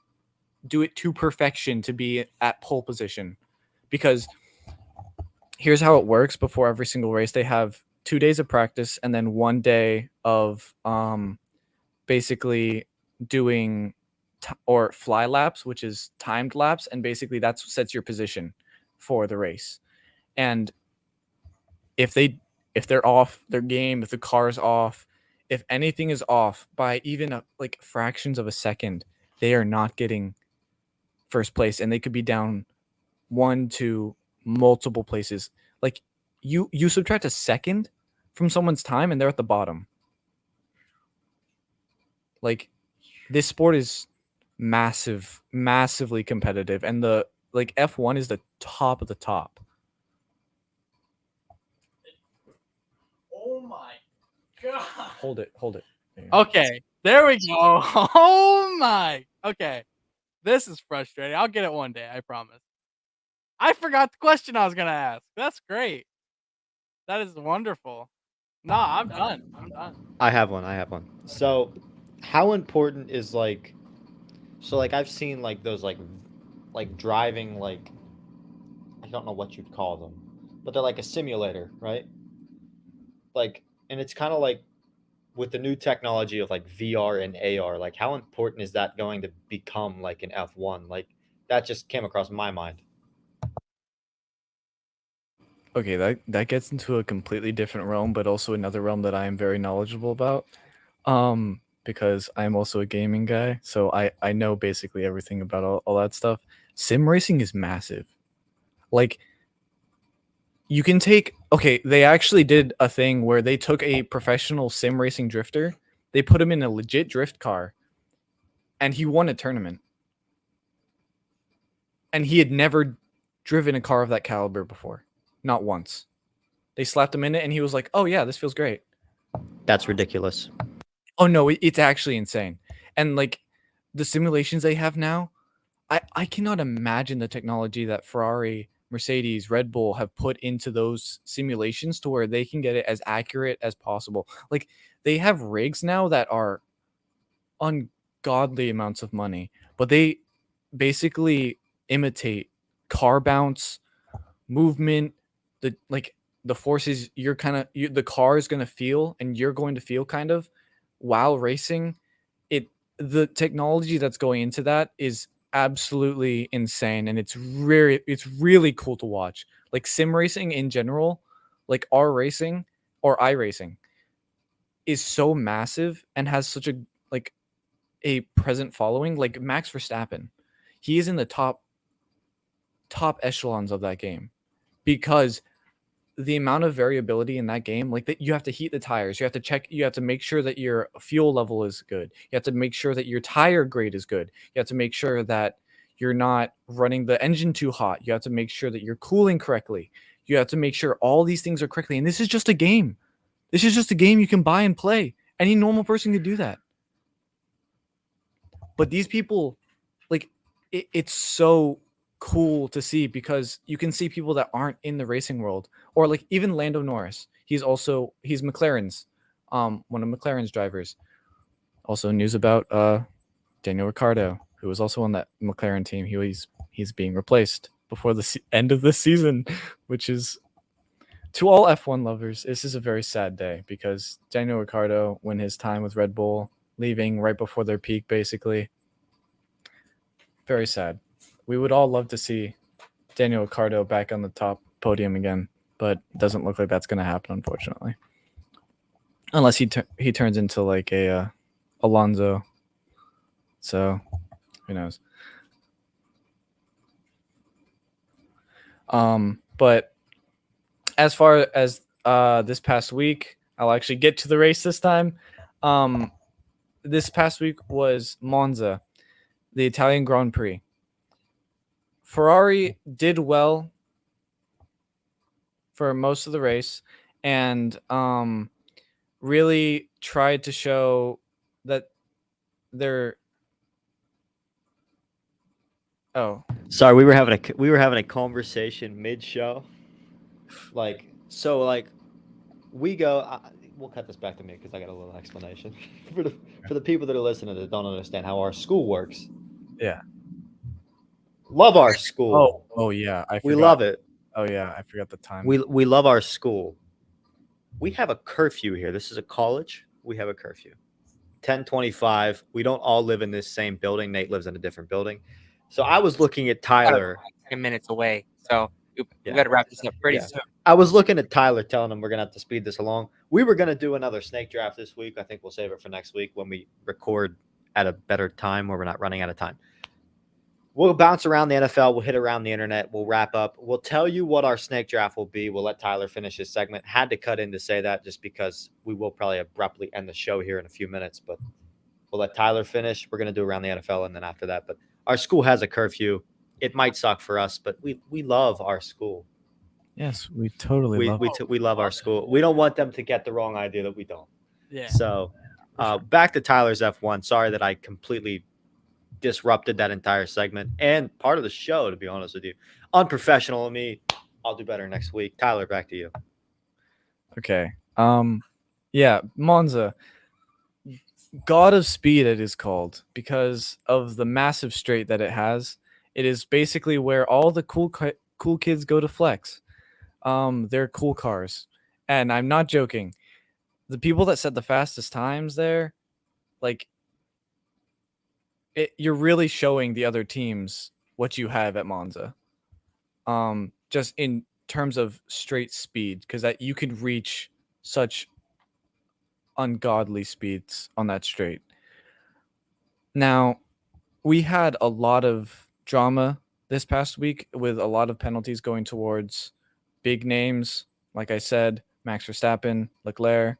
do it to perfection to be at pole position. Because here's how it works: before every single race, they have 2 days of practice and then 1 day of basically doing or fly laps, which is timed laps, and basically that sets your position for the race. And if they're off their game, if the car's off, if anything is off by even like fractions of a second, they are not getting first place, and they could be down 1 to multiple places. Like you subtract a second from someone's time and they're at the bottom. Like this sport is massively competitive, and the like F1 is the top of the top. Oh my god. Hold it. There you go. Okay, there we go. Oh my. Okay, this is frustrating. I'll get it one day. I promise. I forgot the question I was gonna ask. That's great. That is wonderful. No, I'm done. I'm done. I have one. So, how important is like, so like I've seen like those like driving like, I don't know what you'd call them, but they're like a simulator, right? Like, and it's kind of like with the new technology of like VR and AR, like how important is that going to become like an F1? Like that just came across my mind. Okay, that gets into a completely different realm, but also another realm that I am very knowledgeable about. Because I'm also a gaming guy, so I know basically everything about all that stuff. Sim racing is massive. Like you can take they actually did a thing where they took a professional sim racing drifter, they put him in a legit drift car, and he won a tournament. And he had never driven a car of that caliber before. Not once. They slapped him in it and he was like, "Oh yeah, this feels great." That's ridiculous. Oh no, it's actually insane. And like the simulations they have now, I cannot imagine the technology that Ferrari, Mercedes, Red Bull have put into those simulations to where they can get it as accurate as possible. Like they have rigs now that are ungodly amounts of money, but they basically imitate car bounce, movement, the forces the car is going to feel and you're going to feel kind of while racing. The technology that's going into that is absolutely insane, and it's really cool to watch. Like sim racing in general, like R racing or iRacing is so massive and has such a like a present following. Like Max Verstappen, he is in the top echelons of that game because the amount of variability in that game, like that, you have to heat the tires, you have to make sure that your fuel level is good, you have to make sure that your tire grade is good, you have to make sure that you're not running the engine too hot, you have to make sure that you're cooling correctly, you have to make sure all these things are correctly. And this is just a game. You can buy and play. Any normal person could do that. But these people, like, it's so cool to see because you can see people that aren't in the racing world, or like even Lando Norris. He's McLaren's, one of McLaren's drivers. Also news about Daniel Ricciardo, who was also on that McLaren team. He's being replaced before the end of this season, which is, to all F1 lovers, this is a very sad day because Daniel Ricciardo, when his time with Red Bull, leaving right before their peak, basically. Very sad. We would all love to see Daniel Ricciardo back on the top podium again, but it doesn't look like that's going to happen, unfortunately. Unless he turns into like a Alonso. So, who knows? But as far as this past week, I'll actually get to the race this time. this past week was Monza, the Italian Grand Prix. Ferrari did well for most of the race, and really tried to show that they're. Oh, Sorry, we were having a conversation mid-show. Like we go. We'll cut this back to me because I got a little explanation for the people that are listening that don't understand how our school works. yeah. Love our school. Oh yeah. I forgot. We love it. Oh yeah, I forgot the time. We love our school. We have a curfew here. This is a college. We have a curfew. 10:25. We don't all live in this same building. Nate lives in a different building. So I was looking at Tyler. 10 minutes away. So we Yeah. got to wrap this up pretty Yeah. soon. I was looking at Tyler, telling him we're gonna have to speed this along. We were gonna do another snake draft this week. I think we'll save it for next week when we record at a better time where we're not running out of time. We'll bounce around the NFL. We'll hit around the internet. We'll wrap up. We'll tell you what our snake draft will be. We'll let Tyler finish his segment. Had to cut in to say that just because we will probably abruptly end the show here in a few minutes, but we'll let Tyler finish. We're going to do around the NFL and then after that. But our school has a curfew. It might suck for us, but we love our school. Yes, we totally We love. we love our school. We don't want them to get the wrong idea that we don't. Yeah. So sure. back to Tyler's F1. Sorry that I completely disrupted that entire segment and part of the show, to be honest with you. Unprofessional of me. I'll do better next week. Tyler, back to you. Okay. Yeah, Monza. God of Speed it is called because of the massive straight that it has. It is basically where all the cool kids go to flex. They're cool cars. And I'm not joking. The people that set the fastest times there, like, you're really showing the other teams what you have at Monza. Just in terms of straight speed, because that you can reach such ungodly speeds on that straight. Now, we had a lot of drama this past week with a lot of penalties going towards big names. Like I said, Max Verstappen, Leclerc,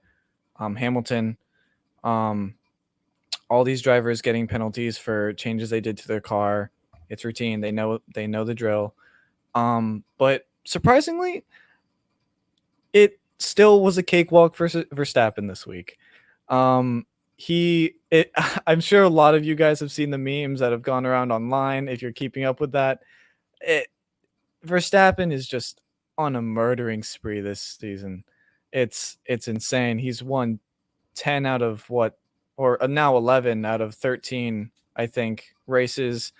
Hamilton, all these drivers getting penalties for changes they did to their car. It's routine. They know the drill. But surprisingly, it still was a cakewalk for Verstappen this week. I'm sure a lot of you guys have seen the memes that have gone around online. If you're keeping up with that, Verstappen is just on a murdering spree this season. It's insane. He's won 10 out of now 11 out of 13, I think, races.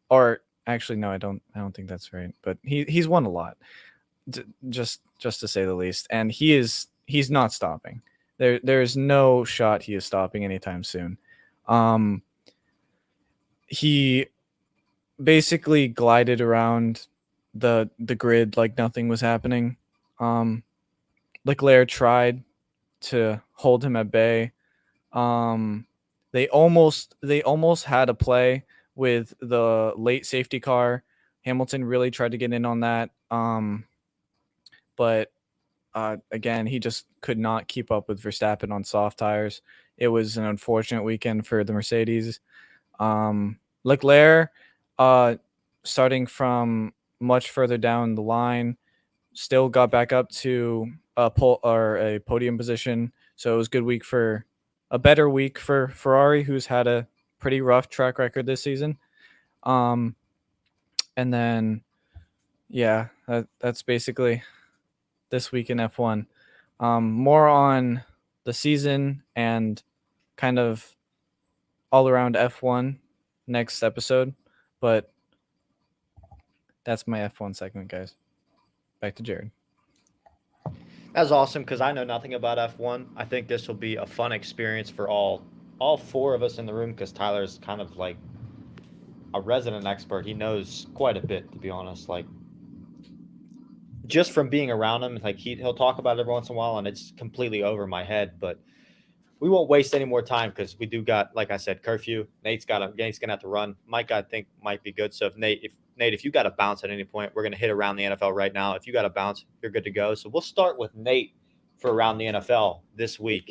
Or actually, no, I don't think that's right. But he's won a lot, just to say the least. And he's not stopping. There's no shot he is stopping anytime soon. He basically glided around the grid like nothing was happening. Leclerc tried to hold him at bay. They almost had a play with the late safety car. Hamilton really tried to get in on that. But again, he just could not keep up with Verstappen on soft tires. It was an unfortunate weekend for the Mercedes. Leclerc, starting from much further down the line, still got back up to a podium position. So it was a better week for Ferrari, who's had a pretty rough track record this season. And then, yeah, that's basically this week in F1. More on the season and kind of all around F1 next episode, but that's my F1 segment, guys. Back to Jared. That's awesome because I know nothing about F1. I think this will be a fun experience for all four of us in the room because Tyler's kind of like a resident expert. He knows quite a bit, to be honest. Like, just from being around him, like he'll talk about it every once in a while, and it's completely over my head. But we won't waste any more time because we do got, like I said, curfew. Nate's gonna have to run. Mike, I think, might be good. So if you got to bounce at any point, we're gonna hit around the NFL right now. If you got to bounce, you're good to go. So we'll start with Nate for around the NFL this week.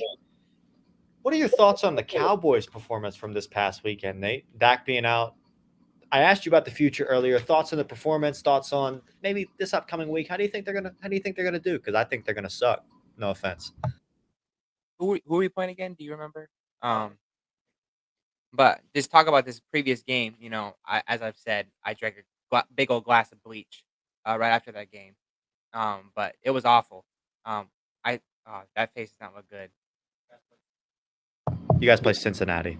What are your thoughts on the Cowboys' performance from this past weekend, Nate? Dak being out. I asked you about the future earlier. Thoughts on the performance? Thoughts on maybe this upcoming week? How do you think they're gonna do? Because I think they're gonna suck. No offense. Who are we playing again? Do you remember? But just talk about this previous game. As I've said, I drank a big old glass of bleach right after that game. But it was awful. I that face does not look good. You guys play Cincinnati.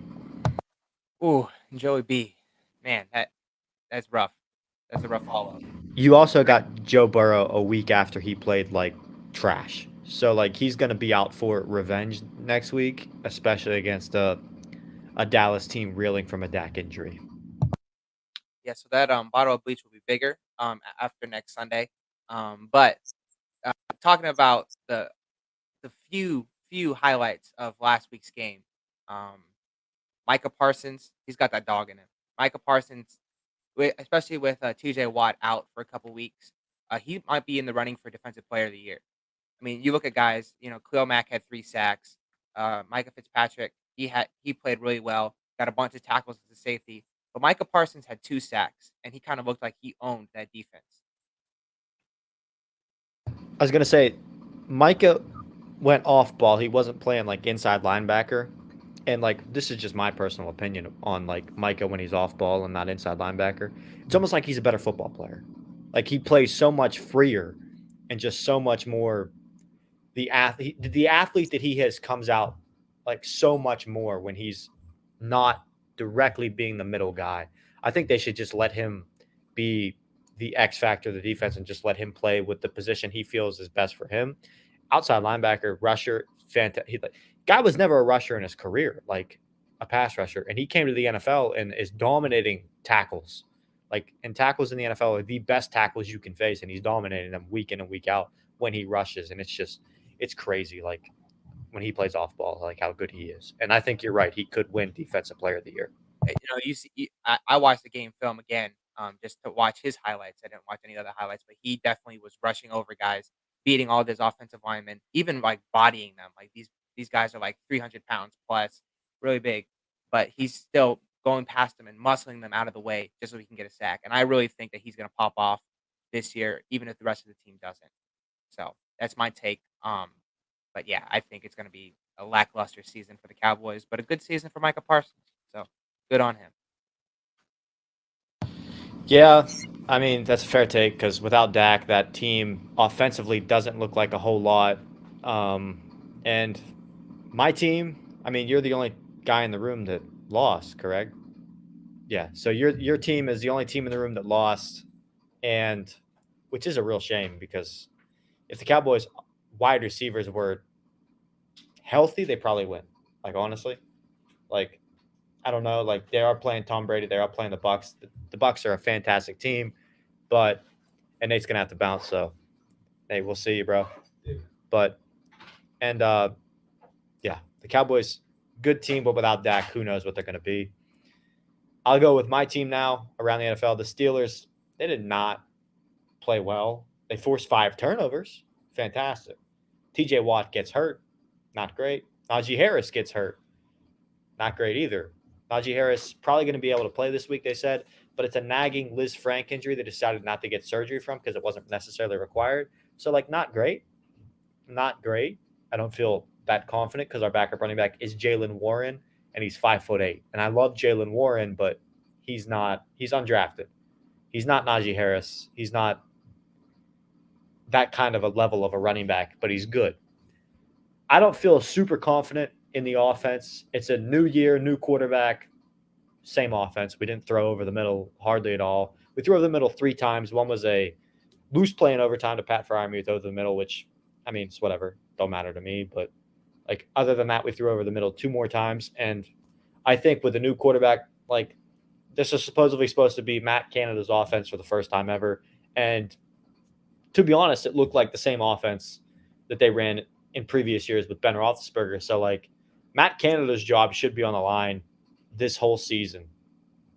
Ooh, Joey B. Man, that's rough. That's a rough follow. You also got Joe Burrow a week after he played like trash. So like he's gonna be out for revenge next week, especially against a Dallas team reeling from a Dak injury. Yeah, so that bottle of bleach will be bigger after next Sunday. But talking about the few highlights of last week's game, um, Micah Parsons, he's got that dog in him. Micah Parsons, especially with T.J. Watt out for a couple weeks, he might be in the running for Defensive Player of the Year. I mean, you look at guys, Khalil Mack had 3 sacks. Micah Fitzpatrick, he played really well, got a bunch of tackles as a safety. But Micah Parsons had 2 sacks, and he kind of looked like he owned that defense. I was gonna say, Micah went off ball. He wasn't playing like inside linebacker, and like this is just my personal opinion on like Micah when he's off ball and not inside linebacker. It's almost like he's a better football player. Like he plays so much freer and just so much more. The athlete that he has comes out like so much more when he's not directly being the middle guy. I think they should just let him be the X factor of the defense and just let him play with the position he feels is best for him. Outside linebacker, rusher, fantastic. Guy was never a rusher in his career, like a pass rusher, and he came to the NFL and is dominating tackles. Like, and tackles in the NFL are the best tackles you can face, and he's dominating them week in and week out when he rushes, and it's crazy. Like when he plays off ball, like how good he is. And I think you're right; he could win Defensive Player of the Year. I watched the game film again, just to watch his highlights. I didn't watch any other highlights, but he definitely was rushing over guys, beating all these offensive linemen, even like bodying them. Like these guys are like 300 pounds plus, really big, but he's still going past them and muscling them out of the way just so he can get a sack. And I really think that he's going to pop off this year, even if the rest of the team doesn't. So that's my take. But yeah, I think it's going to be a lackluster season for the Cowboys, but a good season for Micah Parsons. So good on him. Yeah, I mean that's a fair take because without Dak, that team offensively doesn't look like a whole lot. And my team, I mean, you're the only guy in the room that lost, correct? Yeah. So your team is the only team in the room that lost, and which is a real shame because if the Cowboys wide receivers were healthy, they probably win. Like honestly, like I don't know. Like they are playing Tom Brady, they are playing the Bucks. The Bucks are a fantastic team, but and Nate's gonna have to bounce. So hey, we'll see you, bro. But and yeah, the Cowboys, good team, but without Dak, who knows what they're gonna be. I'll go with my team now around the NFL. The Steelers, they did not play well. They forced 5 turnovers. Fantastic. TJ Watt gets hurt. Not great. Najee Harris gets hurt. Not great either. Najee Harris probably going to be able to play this week, they said, but it's a nagging Liz Frank injury they decided not to get surgery from because it wasn't necessarily required. So, like, not great. Not great. I don't feel that confident because our backup running back is Jalen Warren, and he's 5'8". And I love Jalen Warren, but he's undrafted. He's not Najee Harris. He's not that kind of a level of a running back, but he's good. I don't feel super confident in the offense. It's a new year, new quarterback, same offense. We didn't throw over the middle hardly at all. We threw over the middle 3 times. One was a loose play in overtime to Pat Fryermuth over the middle, which, I mean, it's whatever. Don't matter to me. But, like, other than that, we threw over the middle 2 more times. And I think with a new quarterback, like, this is supposedly supposed to be Matt Canada's offense for the first time ever. And to be honest, it looked like the same offense that they ran in previous years with Ben Roethlisberger. So, like, Matt Canada's job should be on the line this whole season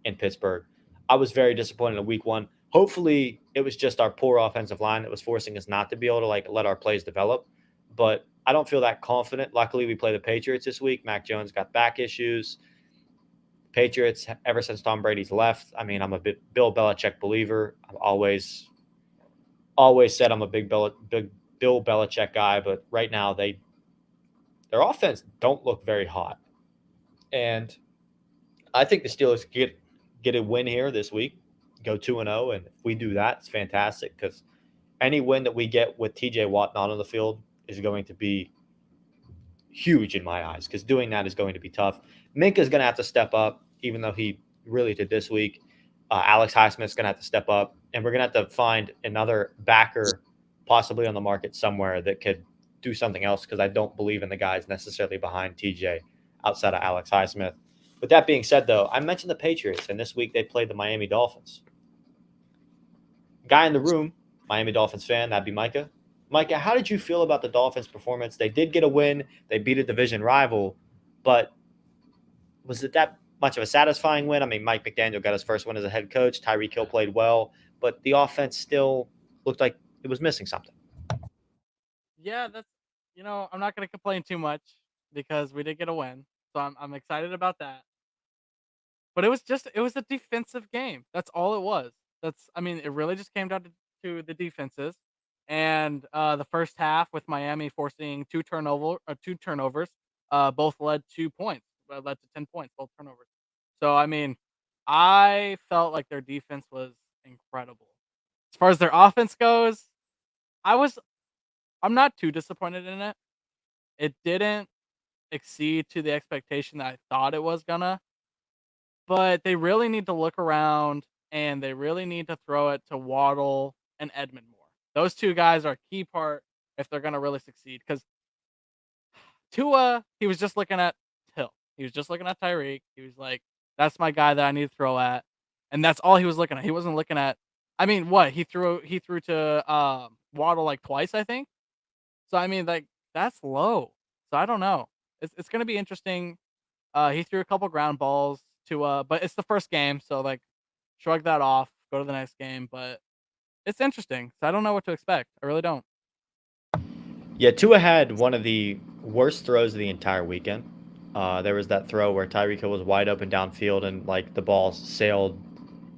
in Pittsburgh. I was very disappointed in week 1. Hopefully, it was just our poor offensive line that was forcing us not to be able to, like, let our plays develop. But I don't feel that confident. Luckily, we play the Patriots this week. Mac Jones got back issues. Patriots, ever since Tom Brady's left, I mean, I'm a bit Bill Belichick believer. I've always said I'm a big Bill Belichick guy, but right now their offense don't look very hot. And I think the Steelers get a win here this week, go 2-0, and if we do that, it's fantastic because any win that we get with TJ Watt not on the field is going to be huge in my eyes because doing that is going to be tough. Minka's going to have to step up, even though he really did this week. Alex Highsmith's going to have to step up, and we're going to have to find another backer possibly on the market somewhere that could do something else because I don't believe in the guys necessarily behind TJ outside of Alex Highsmith. With that being said, though, I mentioned the Patriots, and this week they played the Miami Dolphins. Guy in the room, Miami Dolphins fan, that'd be Micah. Micah, how did you feel about the Dolphins' performance? They did get a win. They beat a division rival, but was it that much of a satisfying win? I mean, Mike McDaniel got his first win as a head coach. Tyreek Hill played well, but the offense still looked like it was missing something. Yeah, that's I'm not gonna complain too much because we did get a win, so I'm excited about that. But it was a defensive game. That's all it was. It really just came down to the defenses, and the first half with Miami forcing two turnovers, both led 2 points, led to 10 points, both turnovers. So I felt like their defense was incredible. As far as their offense goes, I'm not too disappointed in it. It didn't exceed to the expectation that I thought it was gonna, but they really need to look around and they really need to throw it to Waddle and Edmund more. Those two guys are a key part if they're gonna really succeed. Because Tua, he was just looking at Hill. He was just looking at Tyreek. He was like, "That's my guy that I need to throw at," and that's all he was looking at. He wasn't looking at. What he threw to Waddle like twice, I think. So like that's low. So I don't know. It's gonna be interesting. He threw a couple ground balls to but it's the first game, so like shrug that off, go to the next game. But it's interesting. So I don't know what to expect. I really don't. Yeah, Tua had one of the worst throws of the entire weekend. There was that throw where Tyreek Hill was wide open downfield and like the ball sailed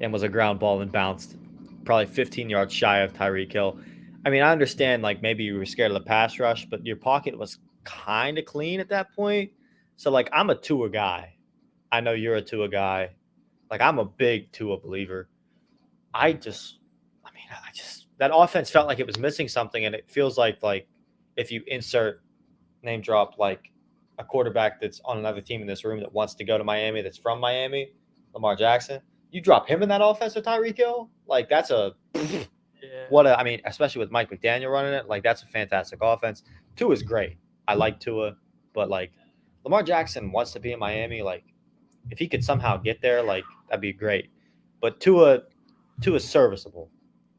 and was a ground ball and bounced probably 15 yards shy of Tyreek Hill. I mean, I understand like maybe you were scared of the pass rush, but your pocket was kind of clean at that point. So like I'm a Tua guy. I know you're a Tua guy. Like I'm a big Tua believer. I just that offense felt like it was missing something, and it feels like if you insert name drop like a quarterback that's on another team in this room that wants to go to Miami, that's from Miami, Lamar Jackson, you drop him in that offense with Tyreek Hill, like that's a Yeah. especially with Mike McDaniel running it, like that's a fantastic offense. Tua is great. I like Tua, but like Lamar Jackson wants to be in Miami, like if he could somehow get there, like that'd be great. But Tua's serviceable.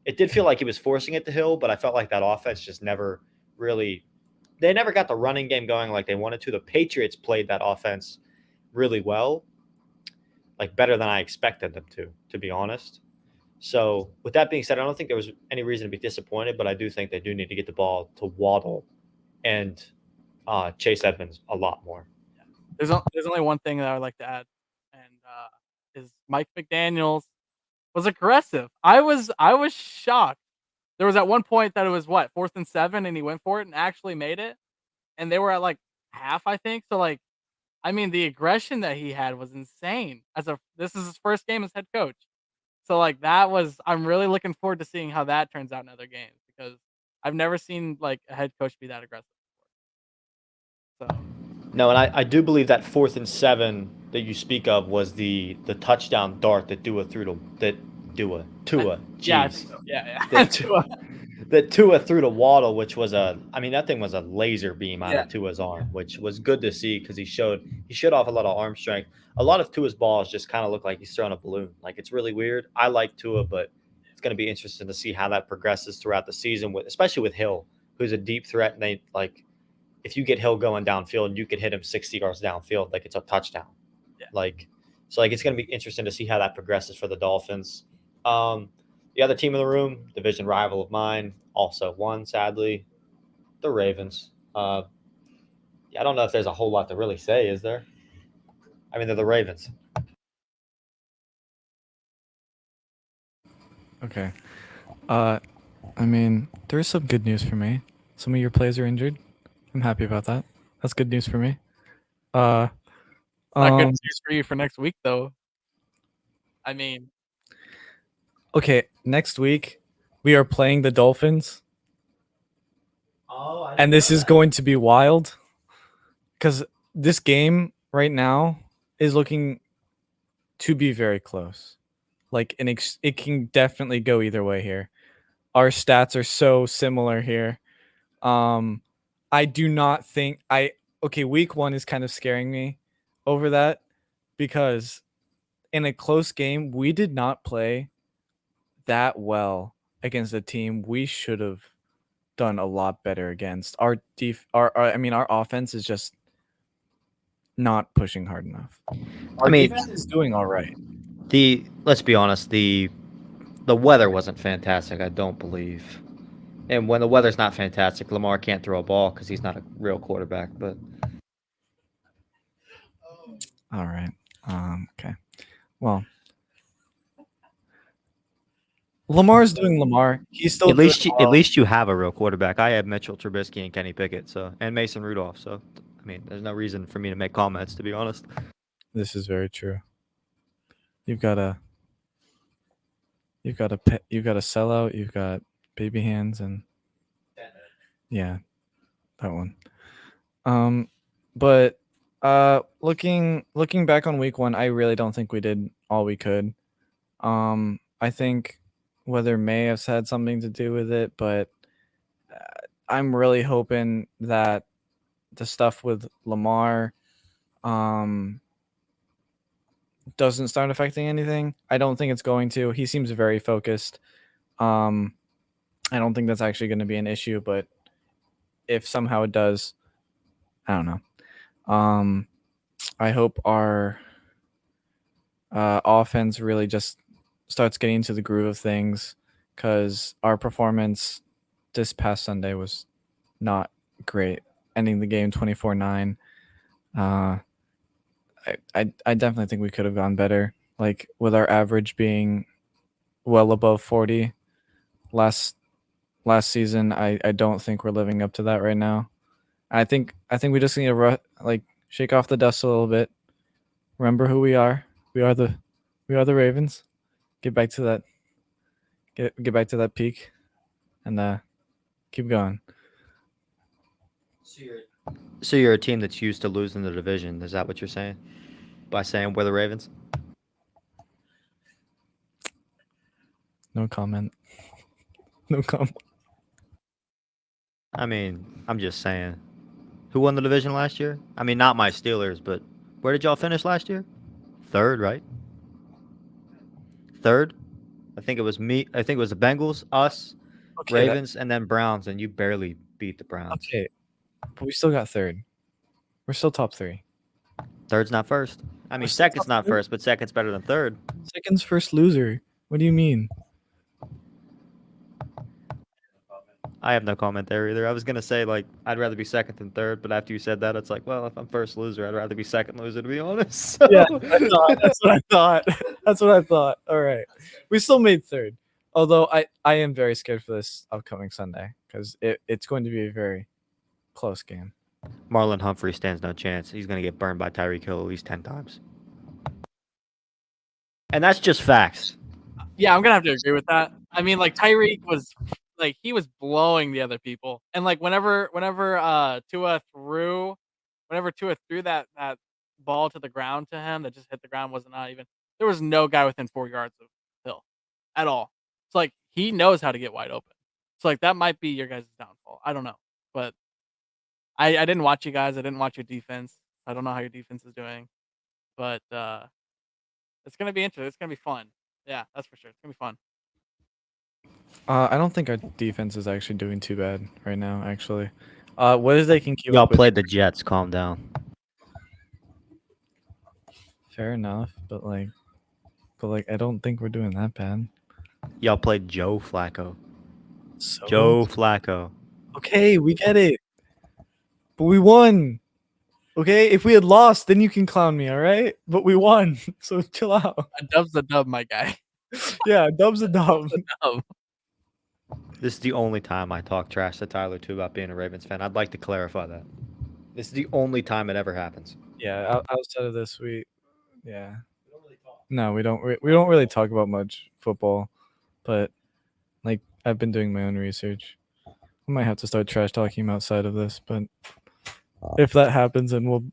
It did feel like he was forcing it to Hill, but I felt like that offense just never really they never got the running game going like they wanted to. The Patriots played that offense really well, like better than I expected them to be honest. So with that being said, I don't think there was any reason to be disappointed, but I do think they do need to get the ball to Waddle and Chase Edmonds a lot more. There's only one thing that I would like to add, and is Mike McDaniel's was aggressive. I was shocked. There was at one point that it was what 4th and 7, and he went for it and actually made it, and they were at like half, I think. So like, the aggression that he had was insane. This is his first game as head coach, so like I'm really looking forward to seeing how that turns out in other games because I've never seen like a head coach be that aggressive before. So No, and I do believe that 4th and 7 that you speak of was the touchdown dart that Tua threw to Tua. yeah, I Jeez. think so. Yeah. That Tua threw to Waddle, which was that thing was a laser beam out Yeah. of Tua's arm, which was good to see because he showed off a lot of arm strength. A lot of Tua's balls just kind of look like he's throwing a balloon. Like it's really weird. I like Tua, but it's going to be interesting to see how that progresses throughout the season, especially with Hill, who's a deep threat. And they like if you get Hill going downfield, you could hit him 60 yards downfield, like it's a touchdown. Yeah. So it's going to be interesting to see how that progresses for the Dolphins. The other team in the room, division rival of mine, also won, sadly, the Ravens. I don't know if there's a whole lot to really say, is there? I mean, they're the Ravens. Okay. I mean, there's some good news for me. Some of your players are injured. I'm happy about that. That's good news for me. Not good Um, news for you for next week, though. I mean, okay, next week we are playing the Dolphins, Oh, and this is going to be wild because this game right now is looking to be very close. Like, it can definitely go either way here. Our stats are so similar here. I do not think okay, week 1 is kind of scaring me over that because in a close game, we did not play that well against a team we should have done a lot better against. Our offense is just not pushing hard enough. Our mean- defense is doing all right. Let's be honest, the weather wasn't fantastic, I don't believe. And when the weather's not fantastic, Lamar can't throw a ball because he's not a real quarterback. But All right. Okay. Well, Lamar's doing Lamar. He's still at least doing at well. least you have a real quarterback. I have Mitchell Trubisky and Kenny Pickett, and Mason Rudolph. So I mean, there's no reason for me to make comments, to be honest. This is very true. You've got a sellout. You've got baby hands, and yeah, that one. But looking back on week 1, I really don't think we did all we could. I think weather may have had something to do with it, but I'm really hoping that the stuff with Lamar doesn't start affecting anything. I don't think it's going to. He seems very focused. I don't think that's actually going to be an issue, but if somehow it does, I don't know. I hope our offense really just starts getting into the groove of things because our performance this past Sunday was not great, ending the game 24-9. I definitely think we could have gone better, like with our average being well above 40 last season. I don't think we're living up to that right now. I think we just need to shake off the dust a little bit. Remember who we are. We are the Ravens. Get back to that. Get back to that peak, and keep going. So you're a team that's used to losing the division. Is that what you're saying? By saying we're the Ravens? No comment. No comment. I mean, I'm just saying. Who won the division last year? I mean, not my Steelers, but where did y'all finish last year? 3rd, right? 3rd? I think it was me. I think it was the Bengals, us, Okay, Ravens, and then Browns, and you barely beat the Browns. Okay, but we still got 3rd. We're still top 3. 3rd's not first. I mean, We're still 2nd's top not 3. first, but 2nd's better than 3rd. 2nd's first loser. What do you mean? I have no comment there either. I was gonna say I'd rather be 2nd than 3rd, but after you said that, it's like, well, if I'm first loser, I'd rather be 2nd loser, to be honest. So. Yeah, that's what I thought. That's what I thought. All right, we still made 3rd. Although I am very scared for this upcoming Sunday because it's going to be a very close game. Marlon Humphrey stands no chance. He's gonna get burned by Tyreek Hill at least 10 times, and that's just facts. yeah, I'm gonna have to agree with that. I mean, like Tyreek was he was blowing the other people, and whenever Tua threw that ball to the ground to him that just hit the ground, there was no guy within 4 yards of Hill at all. It's like he knows how to get wide open. It's like that might be your guys' downfall. I don't know, but I didn't watch you guys. I didn't watch your defense. I don't know how your defense is doing, but it's gonna be interesting. It's gonna be fun. Yeah, that's for sure. It's gonna be fun. I don't think our defense is actually doing too bad right now. Actually, what is they can keep Y'all up with? played the Jets. Calm down. Fair enough, but I don't think we're doing that bad. Y'all played Joe Flacco. So Joe Flacco. okay, we get it, but we won. Okay, if we had lost, then you can clown me, all right? But we won, so chill out. A dub's a dub, my guy. Yeah, dub's a dub. Dub. This is the only time I talk trash to Tyler too about being a Ravens fan. I'd like to clarify that. This is the only time it ever happens. Yeah, outside of this, yeah. No, we don't really talk about much football, but like I've been doing my own research. I might have to start trash talking him outside of this, but if that happens, then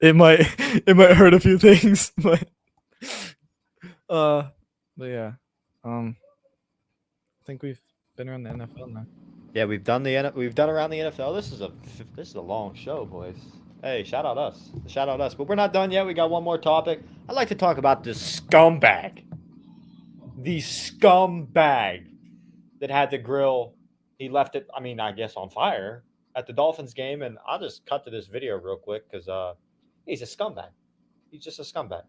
it might hurt a few things, but yeah, I think we've been around the NFL now. Yeah, we've done around the NFL. This is a long show, boys. Hey, shout out us. Shout out us. But we're not done yet. We got one more topic. I'd like to talk about this scumbag. The scumbag that had the grill. He left it, I guess on fire at the Dolphins game. And I'll just cut to this video real quick because he's a scumbag. He's just a scumbag.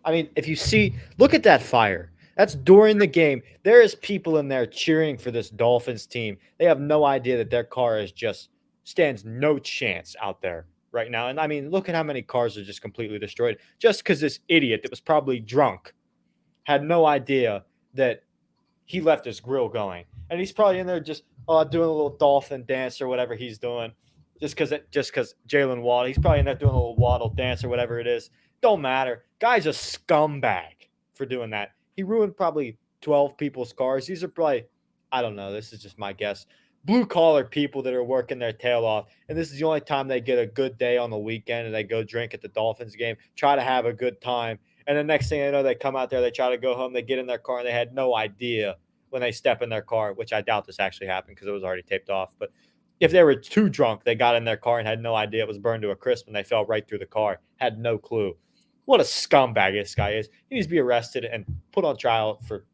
I mean, if you see, look at that fire. That's during the game. There is people in there cheering for this Dolphins team. They have no idea that their car is just stands no chance out there right now. And I mean, look at how many cars are just completely destroyed just because this idiot that was probably drunk had no idea that he left his grill going. And he's probably in there just doing a little dolphin dance or whatever he's doing. Just because Jalen Waddle, he's probably in there doing a little waddle dance or whatever it is. Don't matter. Guy's a scumbag for doing that. He ruined probably 12 people's cars. These are probably, I don't know, this is just my guess, blue-collar people that are working their tail off, and this is the only time they get a good day on the weekend and they go drink at the Dolphins game, try to have a good time, and the next thing they know, they come out there, they try to go home, they get in their car, and they had no idea when they step in their car, which I doubt this actually happened because it was already taped off, but if they were too drunk, they got in their car and had no idea it was burned to a crisp, and they fell right through the car, had no clue. What a scumbag this guy is. He needs to be arrested and put on trial for,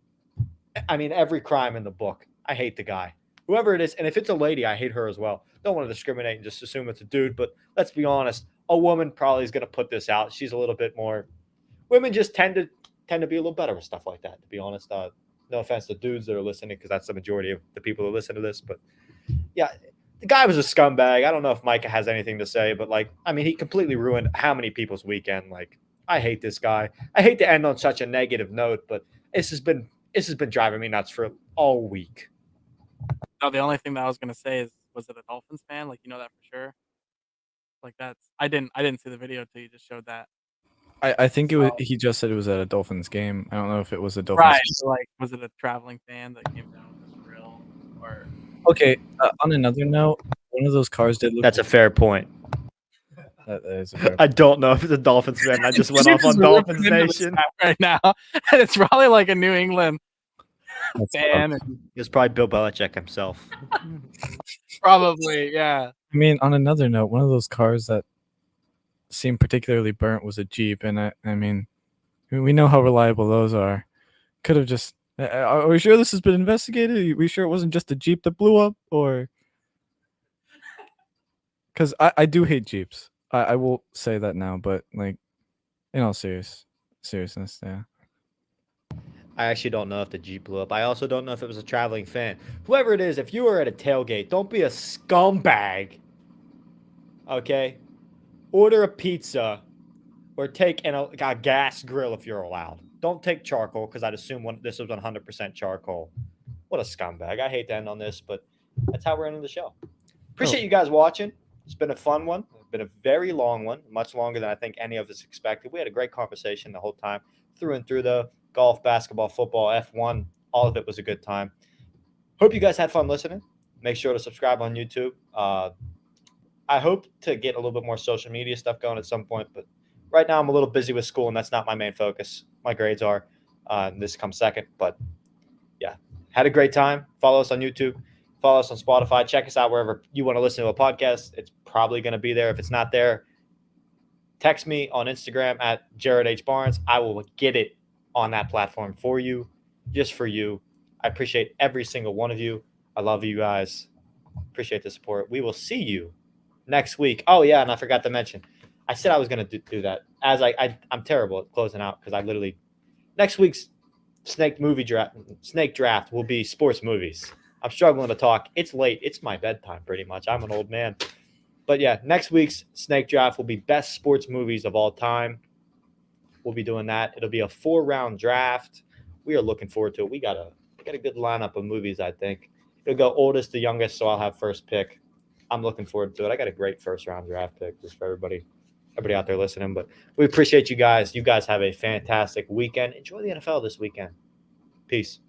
every crime in the book. I hate the guy. Whoever it is, and if it's a lady, I hate her as well. Don't want to discriminate and just assume it's a dude, but let's be honest. A woman probably is going to put this out. She's a little bit more – women just tend to be a little better with stuff like that, to be honest. No offense to dudes that are listening because that's the majority of the people that listen to this. But, yeah, the guy was a scumbag. I don't know if Micah has anything to say, but, he completely ruined how many people's weekend. I hate this guy. I hate to end on such a negative note, but this has been driving me nuts for all week. No, the only thing that I was gonna say is, was it a Dolphins fan? Like, you know that for sure. Like I didn't see the video until you just showed that. I think it was. He just said it was at a Dolphins game. I don't know if it was a Dolphins. Right. So, was it a traveling fan that came down with this grill? Or okay. On another note, one of those cars did look. That's a fair point. That is a fair I don't know if it's a Dolphins fan. I just went off on Dolphins Nation right now, and it's probably like a New England fan. It's probably Bill Belichick himself. Probably, yeah. On another note, one of those cars that seemed particularly burnt was a Jeep, and we know how reliable those are. Could have just. Are we sure this has been investigated? Are we sure it wasn't just a Jeep that blew up, or? Because I do hate Jeeps. I will say that now, but in all seriousness, yeah. I actually don't know if the Jeep blew up. I also don't know if it was a traveling fan. Whoever it is, if you were at a tailgate, don't be a scumbag. Okay? Order a pizza or take a gas grill if you're allowed. Don't take charcoal because I'd assume this was 100% charcoal. What a scumbag. I hate to end on this, but that's how we're ending the show. Appreciate you guys watching. It's been a fun one. It's been a very long one, much longer than I think any of us expected. We had a great conversation the whole time, through and through, though. Golf, basketball, football, F1, all of it was a good time. Hope you guys had fun listening. Make sure to subscribe on YouTube. I hope to get a little bit more social media stuff going at some point, but right now I'm a little busy with school, and that's not my main focus. My grades are. This comes second, but yeah. Had a great time. Follow us on YouTube. Follow us on Spotify. Check us out wherever you want to listen to a podcast. It's probably going to be there. If it's not there, text me on Instagram at Jared H. Barnes. I will get it on that platform for you, just for you. I appreciate every single one of you. I love you guys. Appreciate the support. We will see you next week. Oh, yeah, and I forgot to mention. I said I was going to do that. As I'm terrible at closing out because I literally – next week's snake draft will be sports movies. I'm struggling to talk. It's late. It's my bedtime pretty much. I'm an old man. But yeah, next week's Snake Draft will be best sports movies of all time. We'll be doing that. It'll be a 4-round draft. We are looking forward to it. We got a good lineup of movies, I think. It'll go oldest to youngest, so I'll have first pick. I'm looking forward to it. I got a great first-round draft pick just for everybody out there listening. But we appreciate you guys. You guys have a fantastic weekend. Enjoy the NFL this weekend. Peace.